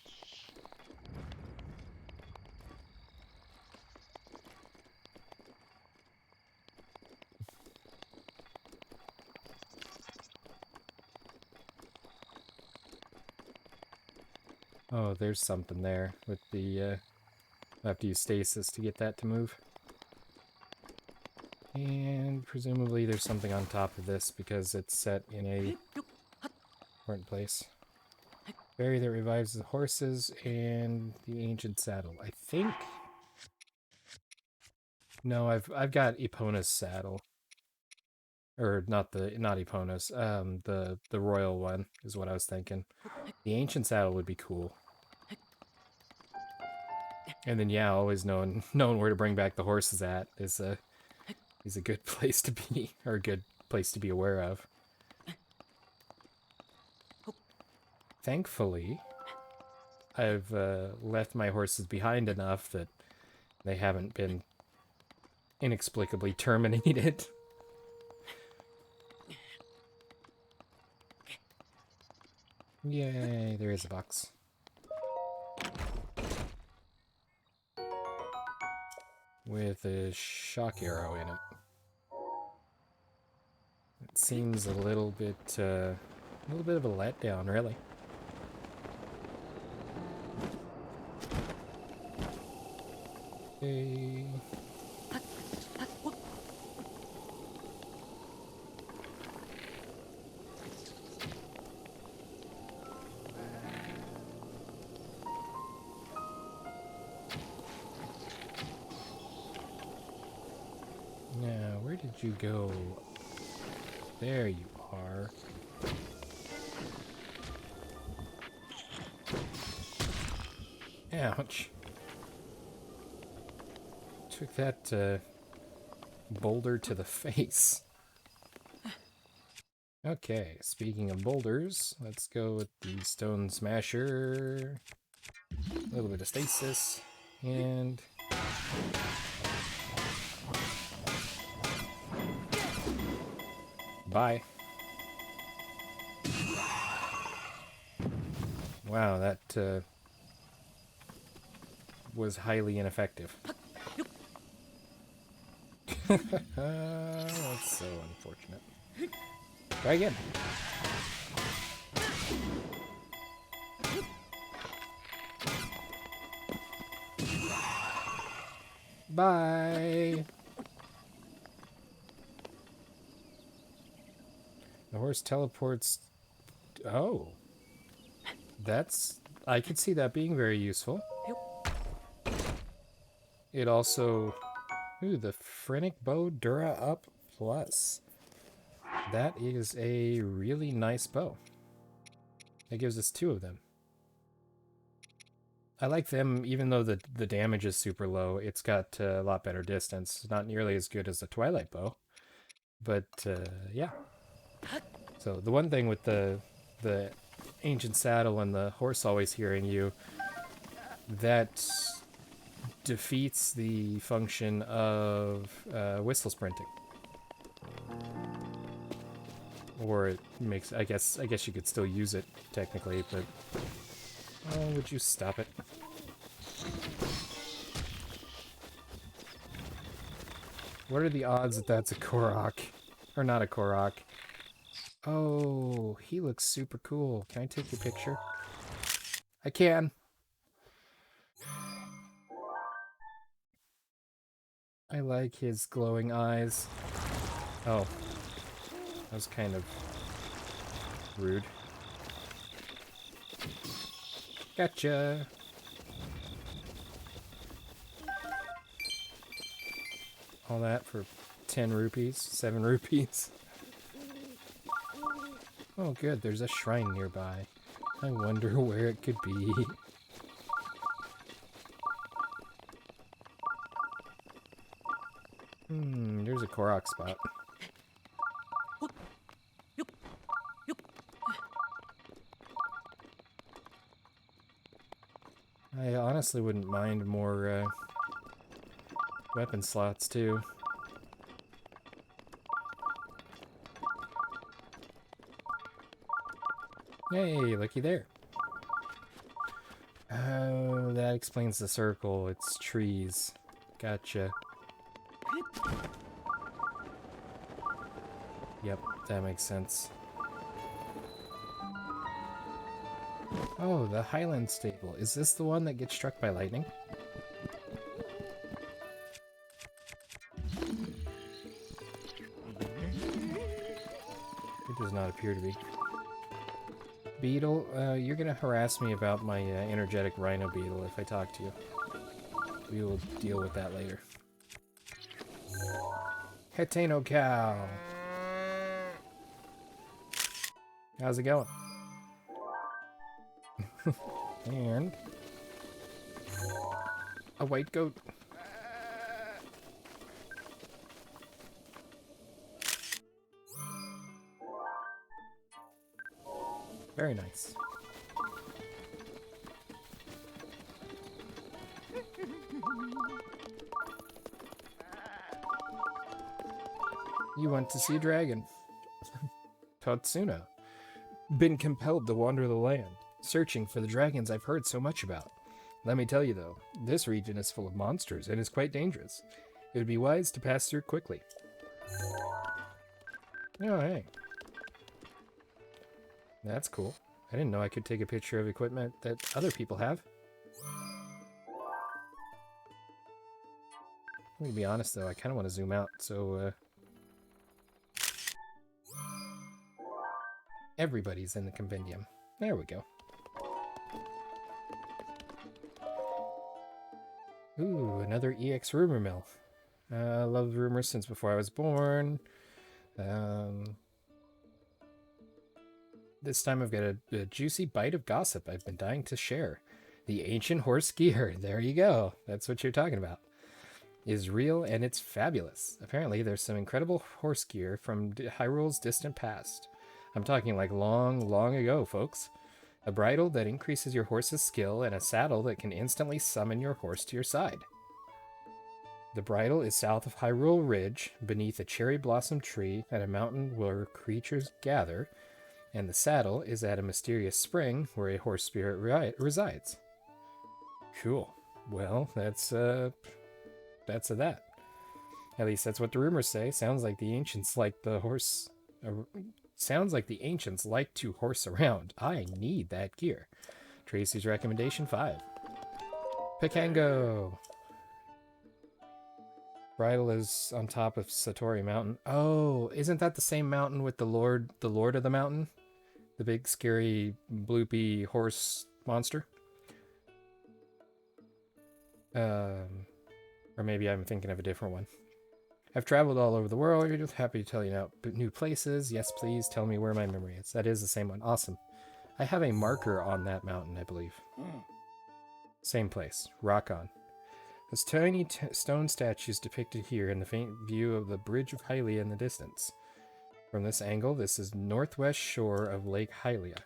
Oh, there's something there with the, I have to use stasis to get that to move. And presumably there's something on top of this because it's set in a important place. Berry that revives the horses and the ancient saddle. I think... No, I've got Epona's saddle. Or not Epona's, the royal one is what I was thinking. The ancient saddle would be cool. And then yeah, always knowing where to bring back the horses at is a good place to be, or a good place to be aware of. Thankfully, I've left my horses behind enough that they haven't been inexplicably terminated. Yay, there is a box. With a shock arrow in it. It seems a little bit of a letdown, really. Okay. Now, where did you go? There you are. Ouch. Took that boulder to the face. Okay, speaking of boulders, let's go with the stone smasher. A little bit of stasis, and... Bye. Wow, that was highly ineffective. That's so unfortunate. Try again. Bye. The horse teleports. Oh. That's... I could see that being very useful. It also... Ooh, the Phrenic Bow Dura Up Plus. That is a really nice bow. That gives us 2 of them. I like them, even though the damage is super low. It's got a lot better distance. Not nearly as good as the Twilight Bow. But, yeah. So, the one thing with the Ancient Saddle and the horse always hearing you, that defeats the function of whistle sprinting. Or it makes... I guess you could still use it, technically, but... Oh, would you stop it? What are the odds that that's a Korok? Or not a Korok? Oh, he looks super cool. Can I take your picture? I can. I like his glowing eyes. Oh. That was kind of rude. Gotcha. All that for 10 rupees, 7 rupees. Oh good, there's a shrine nearby. I wonder where it could be. There's a Korok spot. I honestly wouldn't mind more weapon slots too. Hey, looky there. Oh, that explains the circle. It's trees. Gotcha. Yep, that makes sense. Oh, the Highland Stable. Is this the one that gets struck by lightning? It does not appear to be. Beetle, you're gonna harass me about my energetic rhino beetle if I talk to you. We will deal with that later. Hetano cow. How's it going? And a white goat. Very nice. You want to see a dragon? Tatsuna. Been compelled to wander the land, searching for the dragons I've heard so much about. Let me tell you though, this region is full of monsters and is quite dangerous. It would be wise to pass through quickly. Oh, hey. That's cool. I didn't know I could take a picture of equipment that other people have. I'm gonna be honest though, I kind of want to zoom out, so everybody's in the compendium. There we go. Ooh, another EX rumor mill. I love rumors since before I was born. This time I've got a juicy bite of gossip I've been dying to share. The ancient horse gear, there you go. That's what you're talking about. Is real and it's fabulous. Apparently there's some incredible horse gear from Hyrule's distant past. I'm talking like long, long ago, folks. A bridle that increases your horse's skill and a saddle that can instantly summon your horse to your side. The bridle is south of Hyrule Ridge, beneath a cherry blossom tree at a mountain where creatures gather, and the saddle is at a mysterious spring where a horse spirit resides. Cool. Well, that's that. At least that's what the rumors say. Sounds like the ancients like the horse. Sounds like the ancients like to horse around. I need that gear. Tracy's recommendation 5. Pikango. Bridle is on top of Satori Mountain. Oh, isn't that the same mountain with the Lord of the Mountain? The big scary bloopy horse monster? Or maybe I'm thinking of a different one. I've traveled all over the world. You're just happy to tell you now. But new places. Yes, please tell me where my memory is. That is the same one. Awesome. I have a marker on that mountain, I believe. Same place. Rock on. Those tiny stone statues depicted here in the faint view of the Bridge of Hylia in the distance. From this angle, this is northwest shore of Lake Hylia.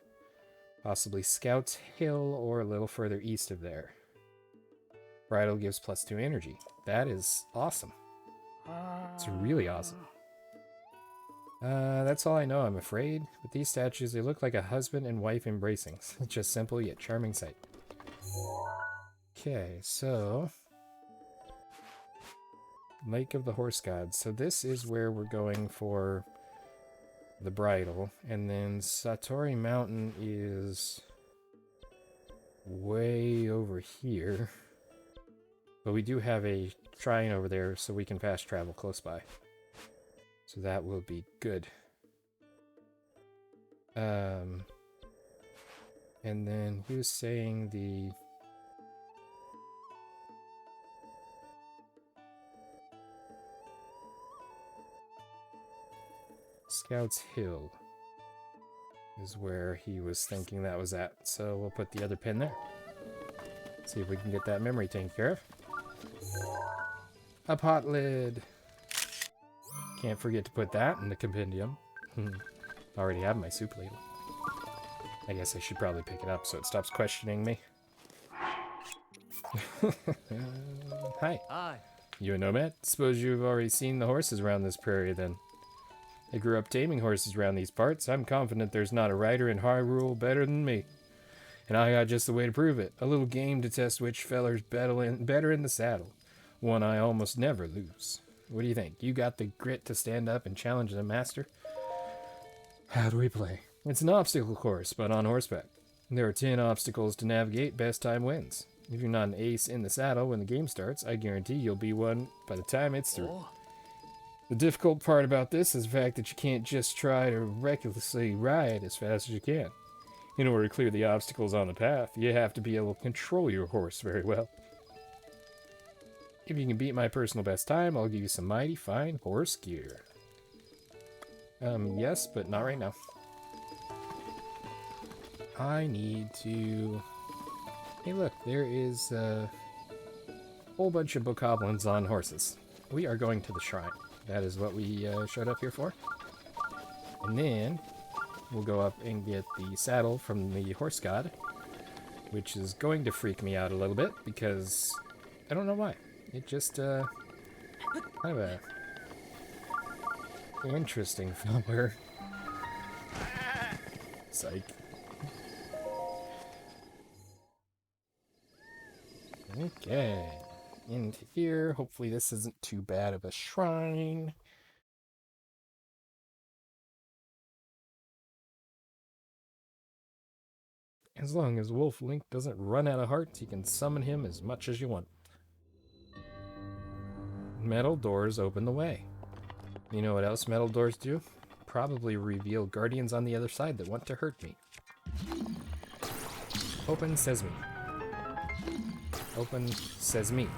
Possibly Scouts Hill or a little further east of there. Bridle gives +2 energy. That is awesome. It's really awesome. That's all I know, I'm afraid. With these statues, they look like a husband and wife embracing. Just simple yet charming sight. Okay, so... Lake of the Horse Gods. So this is where we're going for the bridle. And then Satori Mountain is way over here. But we do have a shrine over there, so we can fast travel close by. So that will be good. And then he was saying the... Scouts Hill is where he was thinking that was at. So we'll put the other pin there. See if we can get that memory taken care of. A pot lid. Can't forget to put that in the compendium. Already have my soup ladle. I guess I should probably pick it up so it stops questioning me. Hi. Hi. You a nomad? Suppose you've already seen the horses around this prairie then. I grew up taming horses around these parts. I'm confident there's not a rider in Hyrule better than me. And I got just the way to prove it. A little game to test which feller's better in the saddle. One I almost never lose. What do you think? You got the grit to stand up and challenge the master? How do we play? It's an obstacle course, but on horseback. There are 10 obstacles to navigate. Best time wins. If you're not an ace in the saddle when the game starts, I guarantee you'll be one by the time it's through. Oh. The difficult part about this is the fact that you can't just try to recklessly ride as fast as you can. In order to clear the obstacles on the path, you have to be able to control your horse very well. If you can beat my personal best time, I'll give you some mighty fine horse gear. Yes, but not right now. I need to... Hey look, there is a whole bunch of bokoblins on horses. We are going to the shrine. That is what we showed up here for. And then we'll go up and get the saddle from the horse god, which is going to freak me out a little bit because I don't know why. It just kind of a interesting filler. Psych. Okay. Into here. Hopefully this isn't too bad of a shrine. As long as Wolf Link doesn't run out of hearts, you can summon him as much as you want. Metal doors open the way. You know what else metal doors do? Probably reveal guardians on the other side that want to hurt me. Open sesame. Open sesame.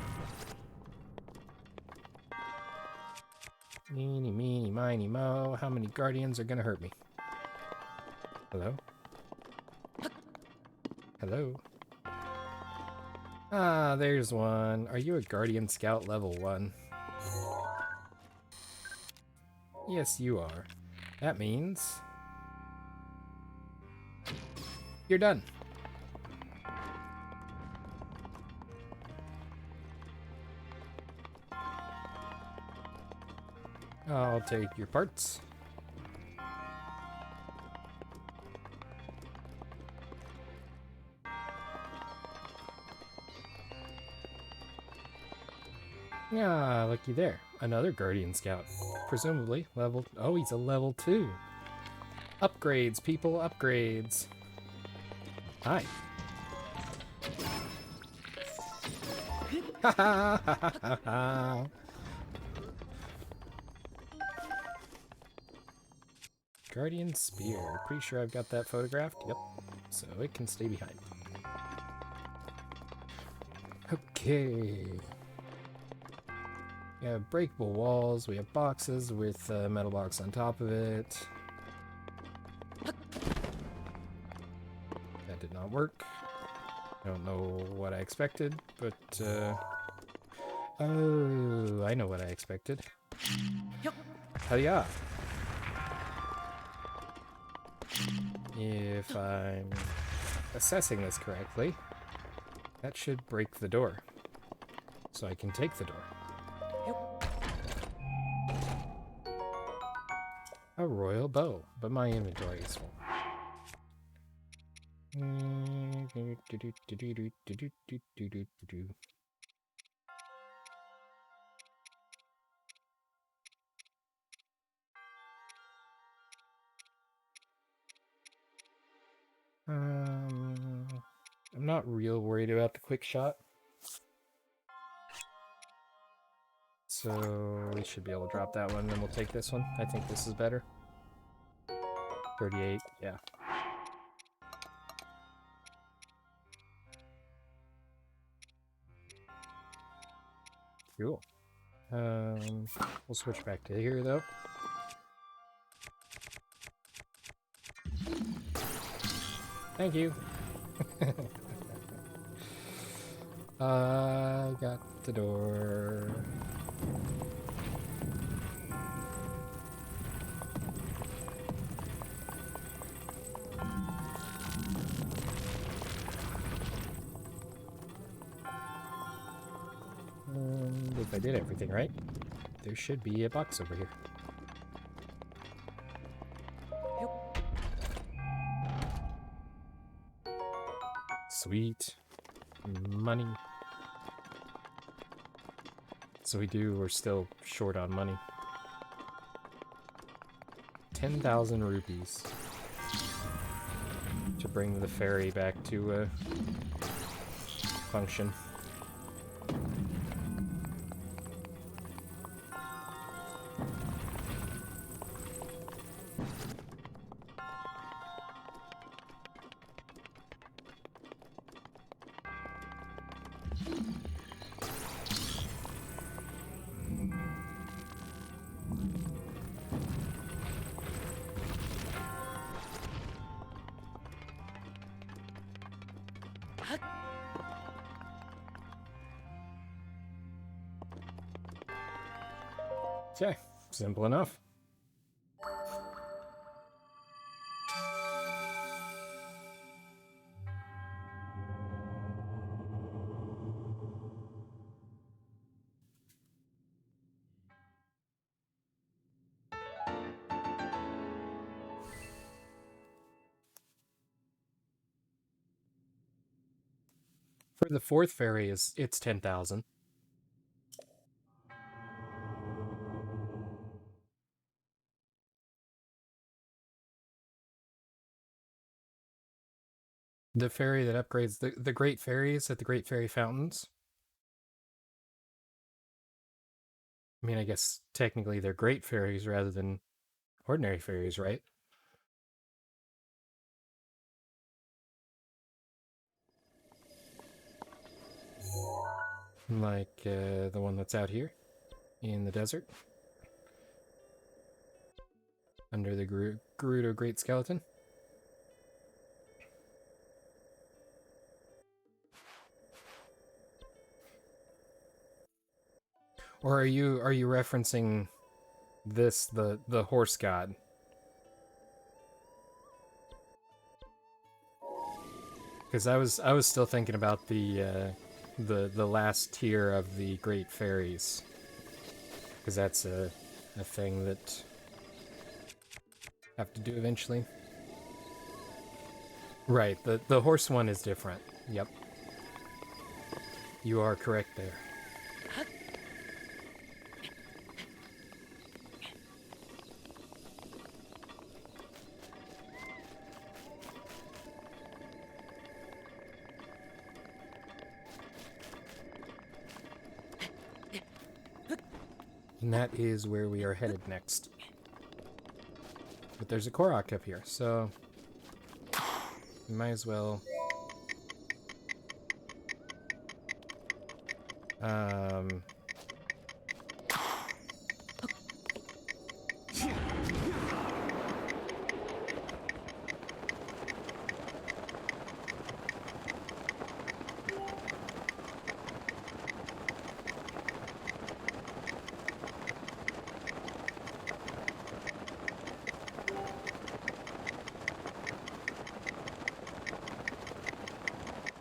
Meeny, meeny, miny, mo. How many guardians are gonna hurt me? Hello? Hello? Ah, there's one. Are you a Guardian Scout level 1? Yes, you are. That means... you're done. I'll take your parts. Ah, looky there. Another Guardian Scout. Presumably level... oh, he's a level 2. Upgrades, people, upgrades. Hi. Ha ha ha ha ha. Guardian Spear. Pretty sure I've got that photographed. Yep. So it can stay behind. Okay. We have breakable walls. We have boxes with a metal box on top of it. That did not work. I don't know what I expected, but oh, I know what I expected. Hiya! If I'm assessing this correctly, that should break the door. So I can take the door. A royal bow, but my inventory is full. I'm not real worried about the quick shot. So we should be able to drop that one, then we'll take this one. I think this is better. 38, yeah. Cool. We'll switch back to here though. Thank you. I got the door. And if I did everything right, there should be a box over here. Sweet. Money. So we're still short on money. 10,000 rupees. to bring the ferry back to function. Okay, simple enough. For the fourth ferry, it's 10,000. The ferry that upgrades the great ferries at the Great Fairy Fountains. I mean, I guess technically they're great ferries rather than ordinary ferries, right? Like the one that's out here in the desert. Under the Gerudo Great Skeleton. Or are you referencing this, the horse god? Because I was still thinking about the last tier of the Great Fairies. Because that's a thing that I have to do eventually. Right, the horse one is different. Yep. You are correct there. And that is where we are headed next. But there's a Korok up here, so we might as well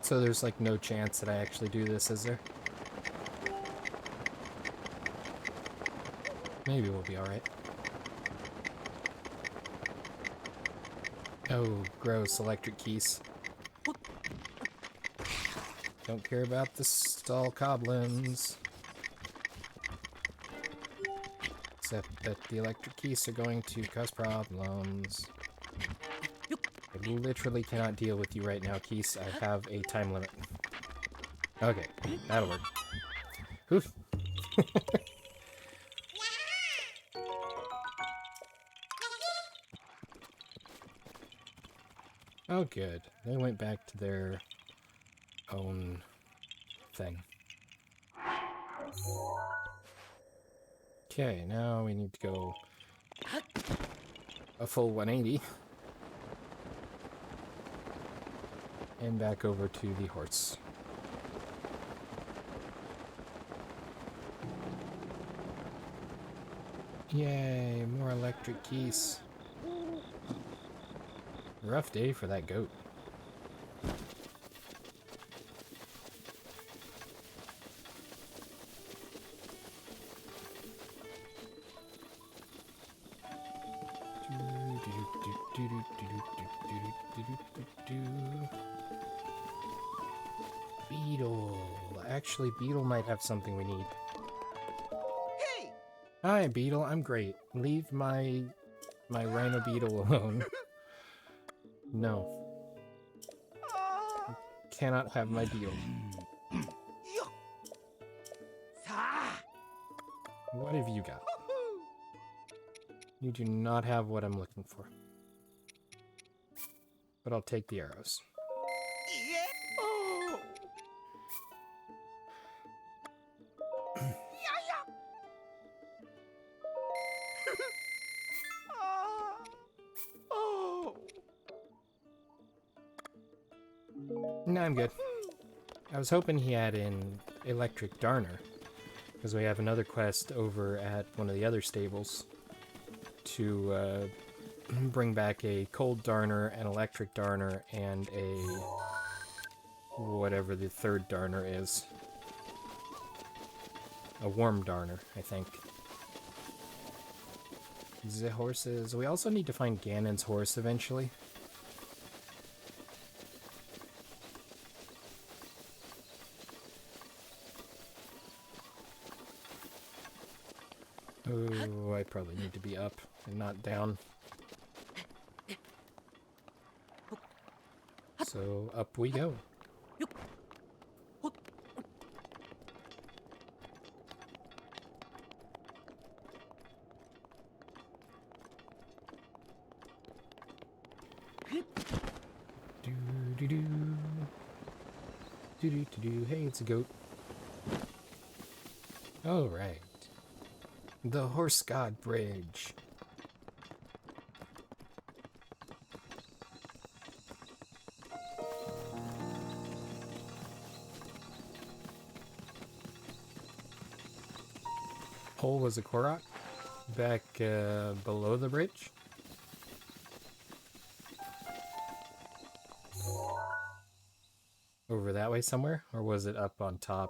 so there's like no chance that I actually do this, is there? Maybe we'll be alright. Oh, gross, electric keys. Don't care about the stall goblins. Except that the electric keys are going to cause problems. I literally cannot deal with you right now, Keys. I have a time limit. Okay, that'll work. Oof. Oh, good. They went back to their own thing. Okay, now we need to go a full 180. And back over to the horse. Yay, more electric keys. Rough day for that goat. Beetle. Actually, Beetle might have something we need. Hey! Hi, Beetle. I'm great. Leave my Rhino Beetle alone. No. cannot have my deal. Yo. Sa. What have you got? Woohoo. You do not have what I'm looking for. But I'll take the arrows. Yeah. Oh. Yeah, yeah. Ah. Oh. No, I'm good. I was hoping he had an electric darner, because we have another quest over at one of the other stables to bring back a cold darner, an electric darner, and a whatever the third darner is. A warm darner, I think. The horses. We also need to find Ganon's horse eventually. Oh, I probably need to be up and not down. So up we go. Do do do. Do do do do. Hey, it's a goat. All right. The Horse God Bridge. Hole was a Korok back below the bridge. Over that way somewhere? Or was it up on top?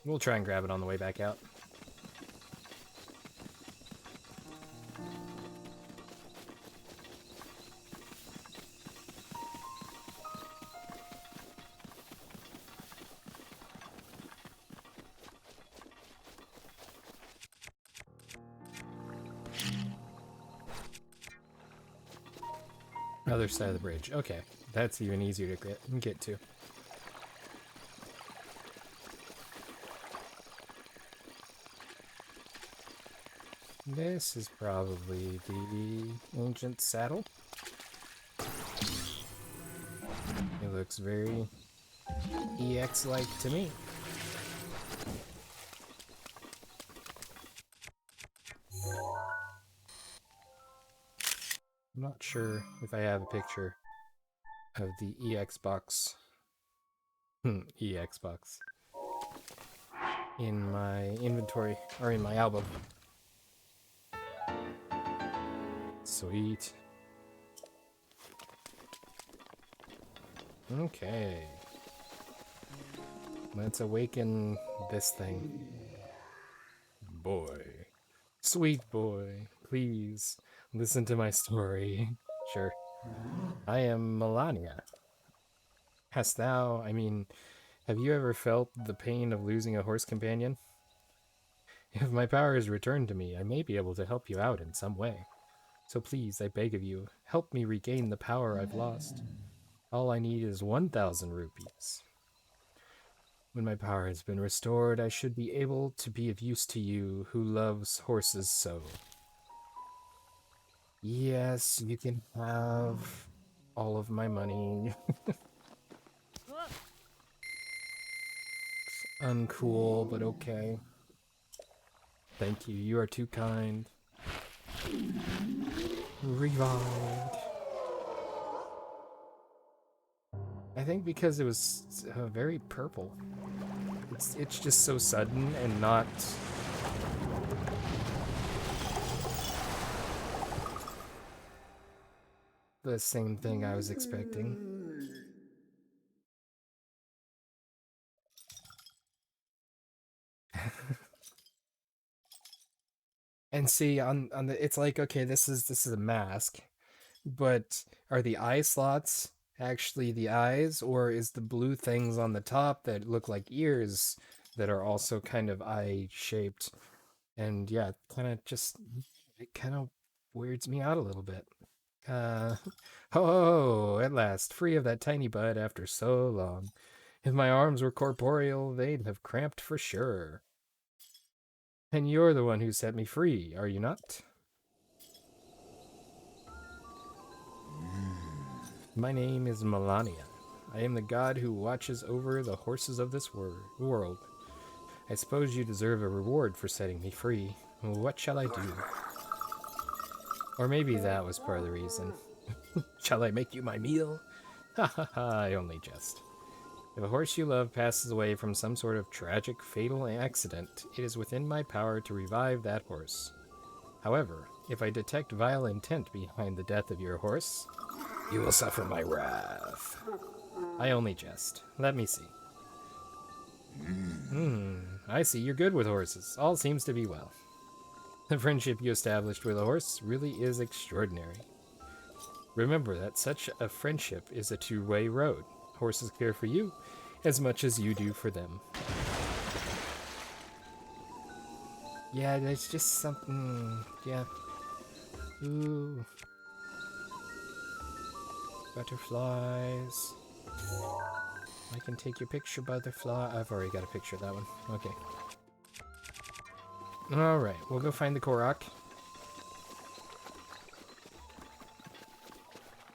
We'll try and grab it on the way back out. Other side of the bridge. Okay, that's even easier to get to. This is probably the ancient saddle. It looks very EX-like to me. I'm not sure if I have a picture of the EX box. EX box. In my inventory, or in my album. Sweet. Okay. Let's awaken this thing. Boy. Sweet boy. Please, listen to my story. Sure. I am Melania. Hast thou, have you ever felt the pain of losing a horse companion? If my power is returned to me, I may be able to help you out in some way. So please, I beg of you, help me regain the power I've lost. All I need is 1,000 rupees. When my power has been restored, I should be able to be of use to you who loves horses so. Yes, you can have all of my money. Uncool, but okay. Thank you, you are too kind. Revived. I think because it was very purple. It's just so sudden and not... the same thing I was expecting. And see, on the, it's like, okay, this is a mask, but are the eye slots actually the eyes, or is the blue things on the top that look like ears that are also kind of eye shaped? And yeah, it kind of weirds me out a little bit. Uh, oh, at last, free of that tiny bud after so long. If my arms were corporeal, they'd have cramped for sure. And you're the one who set me free, are you not? My name is Melania. I am the god who watches over the horses of this world. I suppose you deserve a reward for setting me free. What shall I do? Or maybe that was part of the reason. Shall I make you my meal? Ha ha ha, I only jest. If a horse you love passes away from some sort of tragic, fatal accident, it is within my power to revive that horse. However, if I detect vile intent behind the death of your horse, you will suffer my wrath. I only jest. Let me see. I see you're good with horses. All seems to be well. The friendship you established with a horse really is extraordinary. Remember that such a friendship is a two-way road. Horses care for you as much as you do for them. Yeah, there's just something... yeah. Ooh. Butterflies. I can take your picture, butterfly. I've already got a picture of that one. Okay. Alright, we'll go find the Korok.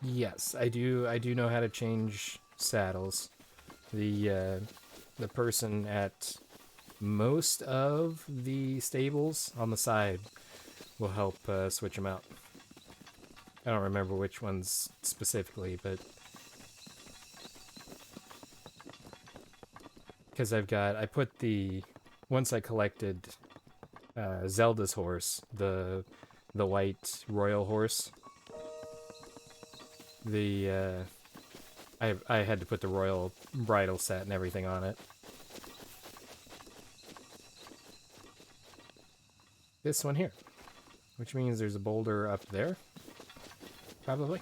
Yes, I do know how to change saddles. The person at most of the stables on the side will help switch them out. I don't remember which ones specifically, but because I put once I collected Zelda's horse, the white royal horse, I had to put the royal bridle set and everything on it. This one here, which means there's a boulder up there, probably.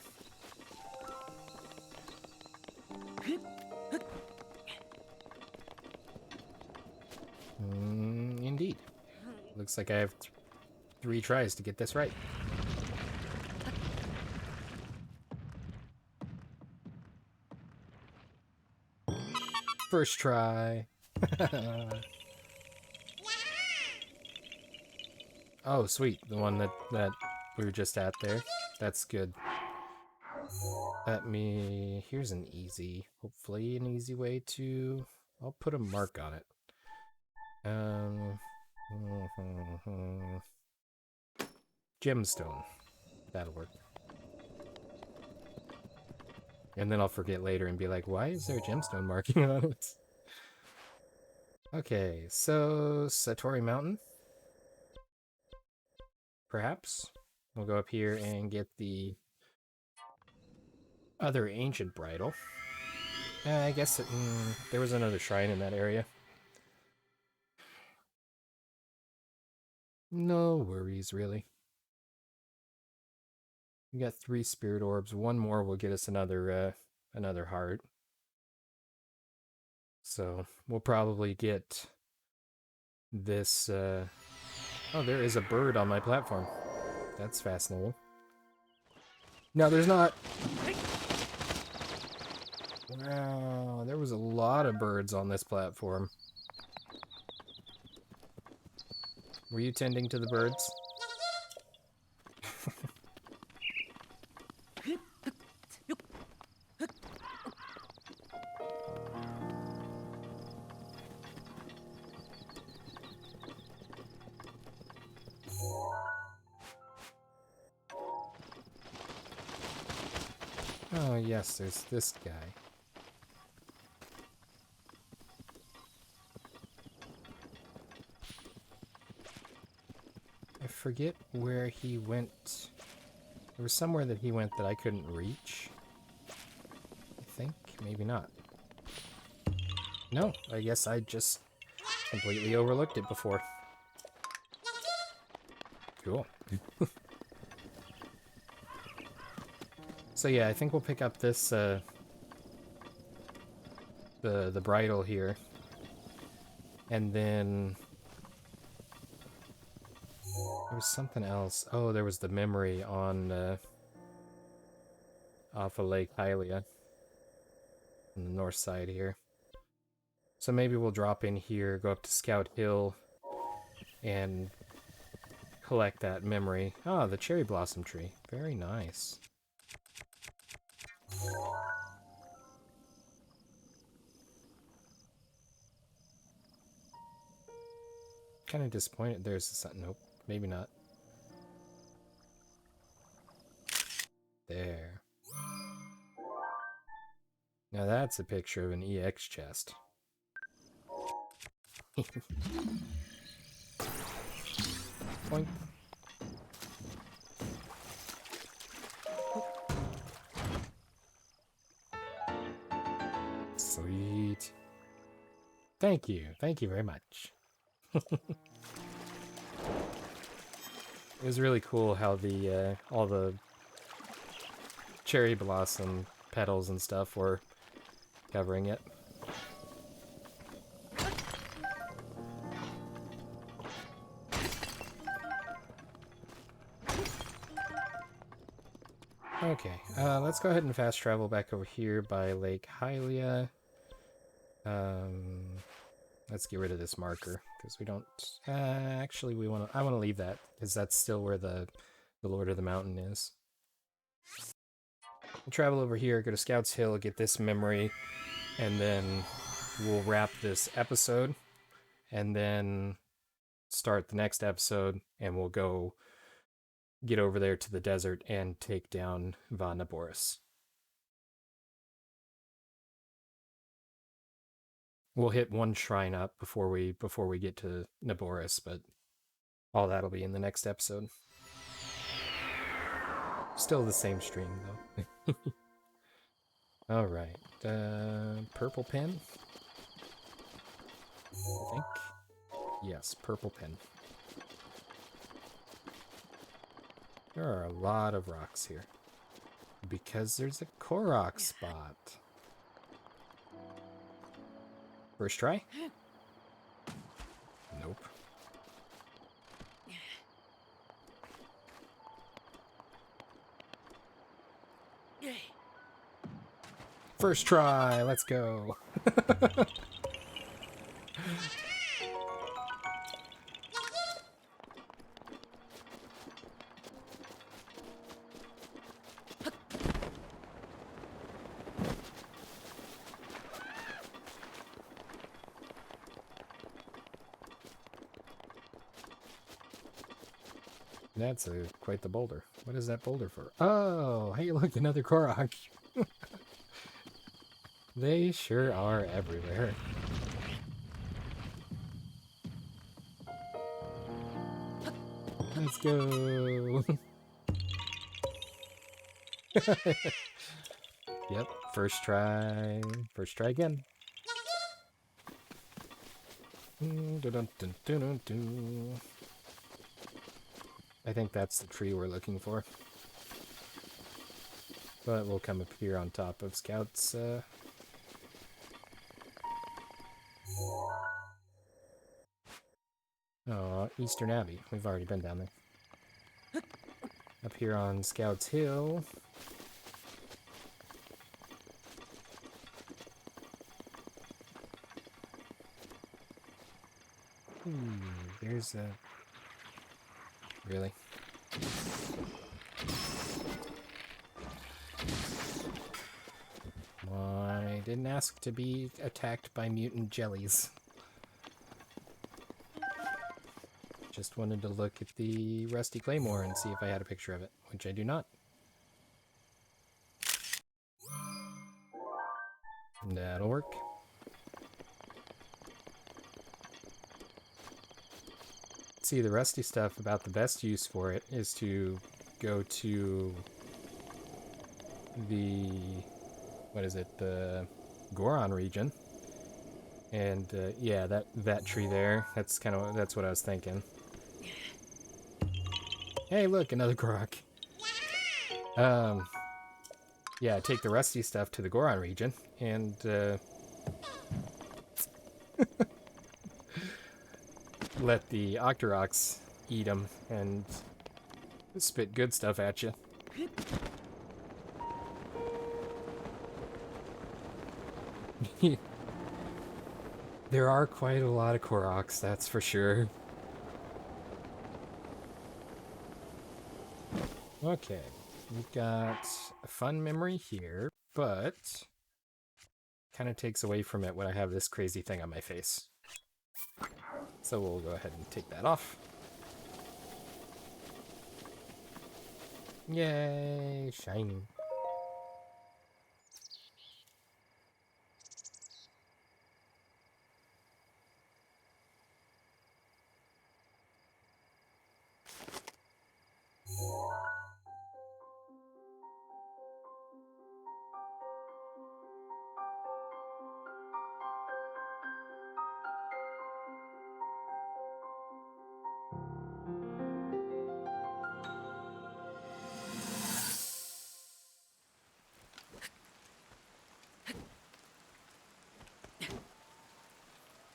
Indeed. Looks like I have 3 tries to get this right. First try. Oh, sweet. The one that we were just at there. That's good. Here's an easy, hopefully an easy way to... I'll put a mark on it. Gemstone. That'll work. And then I'll forget later and be like, why is there a gemstone marking on it? Okay, so Satori Mountain. Perhaps. We'll go up here and get the other ancient bridle. I guess there was another shrine in that area. No worries, really. We got 3 spirit orbs. One more will get us another heart. So we'll probably get this. Oh, there is a bird on my platform. That's fascinating. No, there's not. Wow, there was a lot of birds on this platform. Were you tending to the birds? Oh, yes, there's this guy. I forget where he went. There was somewhere that he went that I couldn't reach. I think. Maybe not. No, I guess I just completely overlooked it before. Cool. So yeah, I think we'll pick up this, the bridle here. And then... there was something else. Oh, there was the memory on, off of Lake Hylia on the north side here. So maybe we'll drop in here, go up to Scout Hill, and collect that memory. Ah, the cherry blossom tree. Very nice. Kind of disappointed. There's the sun. Nope, maybe not. There. Now that's a picture of an EX chest. Boink. Sweet. Thank you. Thank you very much. It was really cool how the all the cherry blossom petals and stuff were covering it. Okay, let's go ahead and fast travel back over here by Lake Hylia. Let's get rid of this marker because we don't. Actually, I want to leave that because that's still where the Lord of the Mountain is. We'll travel over here, go to Scouts Hill, get this memory, and then we'll wrap this episode, and then start the next episode, and we'll go get over there to the desert and take down Von Naboris. We'll hit one shrine up before we get to Naboris, but all that'll be in the next episode. Still the same stream though. All right, purple pen. I think. Yes, purple pen. There are a lot of rocks here because there's a Korok spot. First try? Nope. First try, let's go. That's quite the boulder. What is that boulder for? Oh, hey, look, another Korok. They sure are everywhere. Let's go. Yep, first try. First try again. I think that's the tree we're looking for. But we'll come up here on top of Scouts. Oh, Eastern Abbey. We've already been down there. Up here on Scouts Hill. There's a... Really? I didn't ask to be attacked by mutant jellies. Just wanted to look at the Rusty Claymore and see if I had a picture of it, which I do not. That'll work. See, the rusty stuff, about the best use for it is to go to the, what is it, the Goron region. And yeah, that tree there, that's what I was thinking. Hey, look, another Korok. Yeah, take the rusty stuff to the Goron region and let the Octoroks eat them and spit good stuff at you. There are quite a lot of Koroks, that's for sure. Okay, we've got a fun memory here, but kind of takes away from it when I have this crazy thing on my face. So we'll go ahead and take that off. Yay, shiny.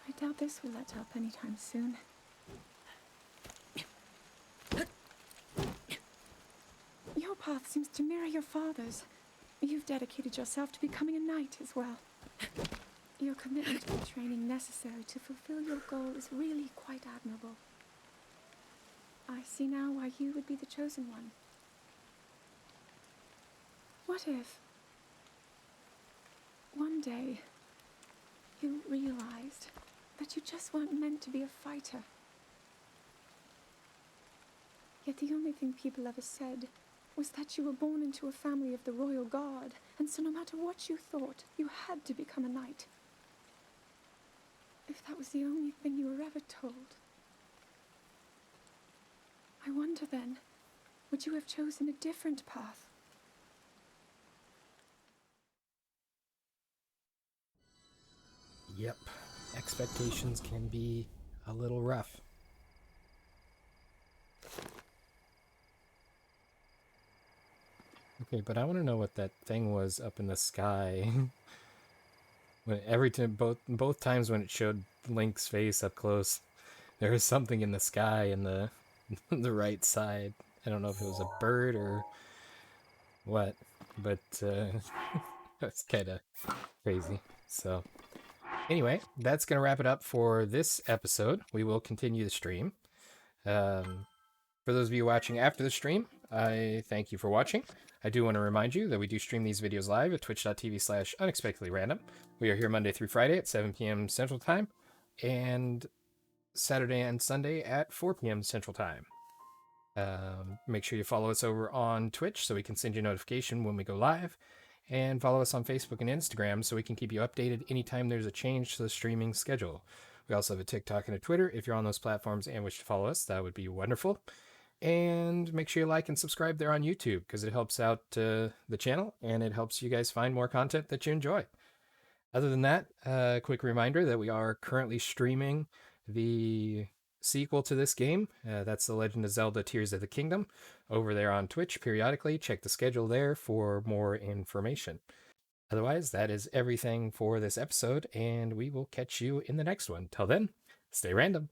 I doubt this will let up anytime soon. Your path seems to mirror your father's. You've dedicated yourself to becoming a knight as well. Your commitment to the training necessary to fulfill your goal is really quite admirable. I see now why you would be the chosen one. What if one day you realized that you just weren't meant to be a fighter? Yet the only thing people ever said was that you were born into a family of the royal guard, and so no matter what you thought, you had to become a knight. If that was the only thing you were ever told, I wonder then, would you have chosen a different path? Yep, expectations can be a little rough. Okay, but I want to know what that thing was up in the sky. When every time, both times when it showed Link's face up close, there was something in the sky in the the right side. I don't know if it was a bird or what, but that's kind of crazy. So anyway, that's gonna wrap it up for this episode. We will continue the stream. For those of you watching after the stream, I thank you for watching. I do want to remind you that we do stream these videos live at twitch.tv/unexpectedlyrandom. We are here Monday through Friday at 7 p.m. Central Time, and Saturday and Sunday at 4 p.m. Central Time. Make sure you follow us over on Twitch so we can send you a notification when we go live, and follow us on Facebook and Instagram so we can keep you updated anytime there's a change to the streaming schedule. We also have a TikTok and a Twitter. If you're on those platforms and wish to follow us, that would be wonderful. And make sure you like and subscribe there on YouTube because it helps out the channel and it helps you guys find more content that you enjoy. Other than that, a quick reminder that we are currently streaming the sequel to this game. That's The Legend of Zelda Tears of the Kingdom over there on Twitch periodically. Check the schedule there for more information. Otherwise, that is everything for this episode, and we will catch you in the next one. Till then, stay random.